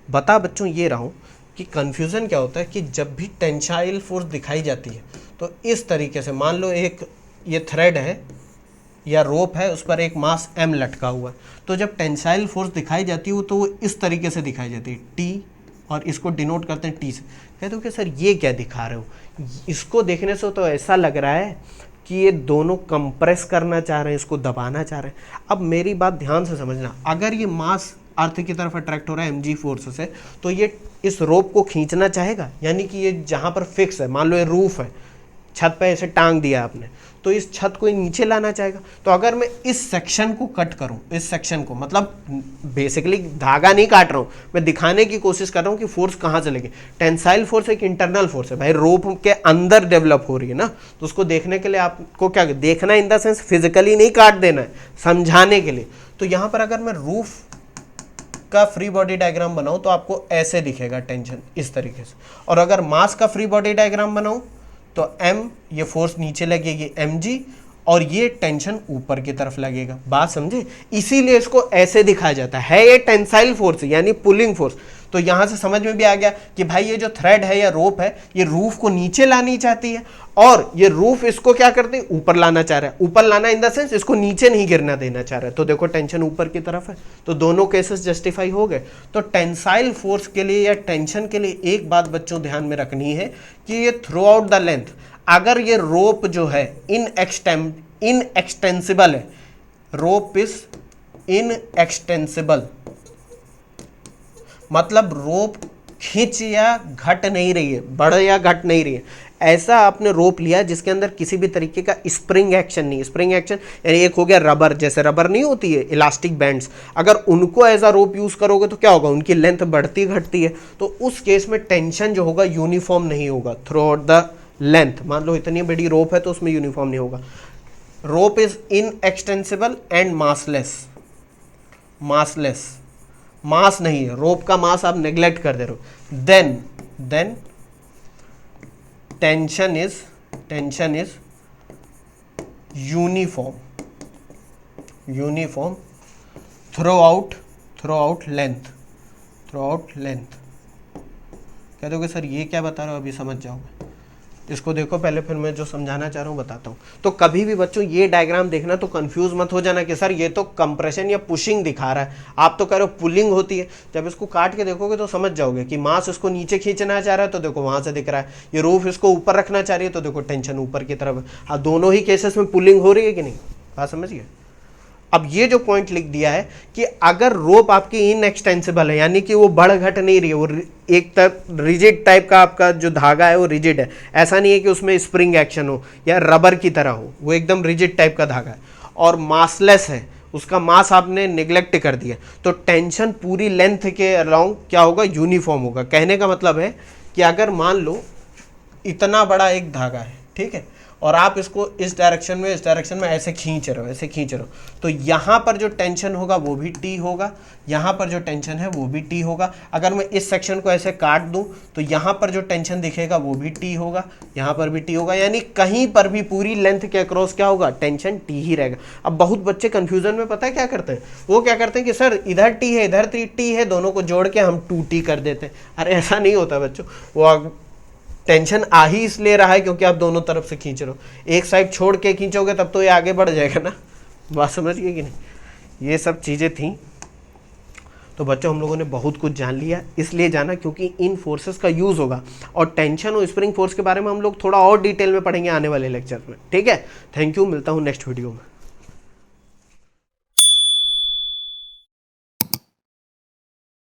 बता बच्चों ये रहा हूँ कि कंफ्यूजन क्या होता है कि जब भी टेंसाइल फोर्स दिखाई जाती है तो इस तरीके से, मान लो एक ये थ्रेड है या रोप है, उस पर एक मास m लटका हुआ है, तो जब टेंसाइल फोर्स दिखाई जाती है तो वो इस तरीके से दिखाई जाती है, T, और इसको डिनोट करते हैं T से। कहते हो कि सर ये क्या दिखा रहे हो? इसको देखने से तो ऐसा लग रहा है कि ये दोनों कंप्रेस करना चाह रहे हैं, इसको दबाना चाह रहे हैं। अब मेरी बात ध्यान से समझना, अगर ये मास अर्थ की तरफ अट्रैक्ट हो रहा है mg फोर्स से, तो ये इस रोप को खींचना चाहेगा, यानी कि ये जहाँ पर फिक्स है, मान लो ये रूफ है, छत पे ऐसे टांग दिया आपने, तो इस छत को नीचे लाना चाहेगा। तो अगर मैं इस सेक्शन को कट करूं, इस सेक्शन को, मतलब बेसिकली धागा नहीं काट रहा हूं, मैं दिखाने की कोशिश कर रहा हूं कि फोर्स कहां से लगे। टेंसाइल फोर्स एक इंटरनल फोर्स है भाई, रोप के अंदर डेवलप हो रही है ना, तो उसको देखने के लिए आपको क्या देखना, इन द सेंस फिजिकली नहीं काट देना है, समझाने के लिए। तो यहां पर अगर मैं रूफ का फ्री बॉडी डायग्राम बनाऊं तो आपको ऐसे दिखेगा टेंशन, इस तरीके से। और अगर मास का फ्री बॉडी डायग्राम बनाऊं तो m, ये फोर्स नीचे लगेगी mg, और ये टेंशन ऊपर की तरफ लगेगा। बात समझे? इसीलिए इसको ऐसे दिखाया जाता है, ये टेंसाइल फोर्स यानी पुलिंग फोर्स। तो यहां से समझ में भी आ गया कि भाई ये जो थ्रेड है या रोप है, ये रूफ को नीचे लानी चाहती है, और ये रूफ इसको क्या करते हैं? ऊपर लाना चाह रहा है। ऊपर लाना इन द सेंस इसको नीचे नहीं गिरना देना चाह रहा है। तो देखो टेंशन ऊपर की तरफ है, तो दोनों केसेस जस्टिफाई हो गए। तो टेंसाइल फोर्स के लिए या टेंशन के लिए एक बात बच्चों ध्यान में रखनी है कि ये थ्रू आउट द लेंथ, अगर ये रोप जो है इनएक्सटेंसिबल है, रोप इज इनएक्सटेंसिबल, मतलब रोप खींच या घट नहीं रही है, बढ़ या घट नहीं रही है। ऐसा आपने रोप लिया जिसके अंदर किसी भी तरीके का स्प्रिंग एक्शन नहीं। स्प्रिंग एक्शन यानी एक हो गया रबर, जैसे रबर नहीं होती है इलास्टिक बैंड्स, अगर उनको एज अ रोप यूज करोगे तो क्या होगा? उनकी लेंथ बढ़ती घटती है, तो उस केस में टेंशन जो होगा यूनिफॉर्म नहीं होगा थ्रू आउट द लेंथ। मान लो इतनी बड़ी रोप है तो उसमें यूनिफॉर्म नहीं होगा। Rope is inextensible and massless, massless, mass नहीं है, रोप का मास आप नेग्लेक्ट कर दे रहे हो। Then tension is uniform throughout length. कह दोगे सर ये क्या बता रहे हो, अभी समझ जाओगे। इसको देखो पहले, फिर मैं जो समझाना चाह रहा हूँ बताता हूँ। तो कभी भी बच्चों ये डायग्राम देखना तो कंफ्यूज मत हो जाना कि सर ये तो कंप्रेशन या पुशिंग दिखा रहा है, आप तो कह रहे हो पुलिंग होती है। जब इसको काट के देखोगे तो समझ जाओगे कि मास इसको नीचे खींचना चाह रहा है तो देखो वहां से दिख रहा है, ये रूफ इसको ऊपर रखना चाह रही है तो देखो टेंशन ऊपर की तरफ है। हाँ, दोनों ही केसेस में पुलिंग हो रही है कि नहीं, बात समझिए। अब ये जो पॉइंट लिख दिया है कि अगर रोप आपकी इनएक्सटेंसिबल है, यानी कि वो बढ़ घट नहीं रही है, वो एक तरफ रिजिड टाइप का आपका जो धागा है वो रिजिड है, ऐसा नहीं है कि उसमें स्प्रिंग एक्शन हो या रबर की तरह हो, वो एकदम रिजिड टाइप का धागा है और मासलेस है, उसका मास आपने निग्लेक्ट कर दिया, तो टेंशन पूरी लेंथ के अराउंड क्या होगा, यूनिफॉर्म होगा। कहने का मतलब है कि अगर मान लो इतना बड़ा एक धागा है, ठीक है, और आप इसको इस डायरेक्शन में ऐसे खींच रहे हो, तो यहाँ पर जो टेंशन होगा वो भी टी होगा, यहाँ पर जो टेंशन है वो भी टी होगा। अगर मैं इस सेक्शन को ऐसे काट दूं तो यहाँ पर जो टेंशन दिखेगा वो भी टी होगा, यहाँ पर भी टी होगा, यानी कहीं पर भी पूरी लेंथ के अक्रॉस क्या होगा, टेंशन टी ही रहेगा। अब बहुत बच्चे कंफ्यूजन में पता है क्या करते हैं, वो क्या करते हैं कि सर इधर टी है इधर टी है, दोनों को जोड़ के हम 2T कर देते हैं। अरे ऐसा नहीं होता बच्चों, वो टेंशन आ ही इसलिए रहा है क्योंकि आप दोनों तरफ से खींच रहे हो, एक साइड छोड़ के खींचोगे तब तो ये आगे बढ़ जाएगा ना, बात समझ गए कि नहीं। ये सब चीज़ें थी। तो बच्चों हम लोगों ने बहुत कुछ जान लिया, इसलिए जाना क्योंकि इन फोर्सेस का यूज़ होगा, और टेंशन और स्प्रिंग फोर्स के बारे में हम लोग थोड़ा और डिटेल में पढ़ेंगे आने वाले लेक्चर में, ठीक है। थैंक यू, मिलता हूँ नेक्स्ट वीडियो में।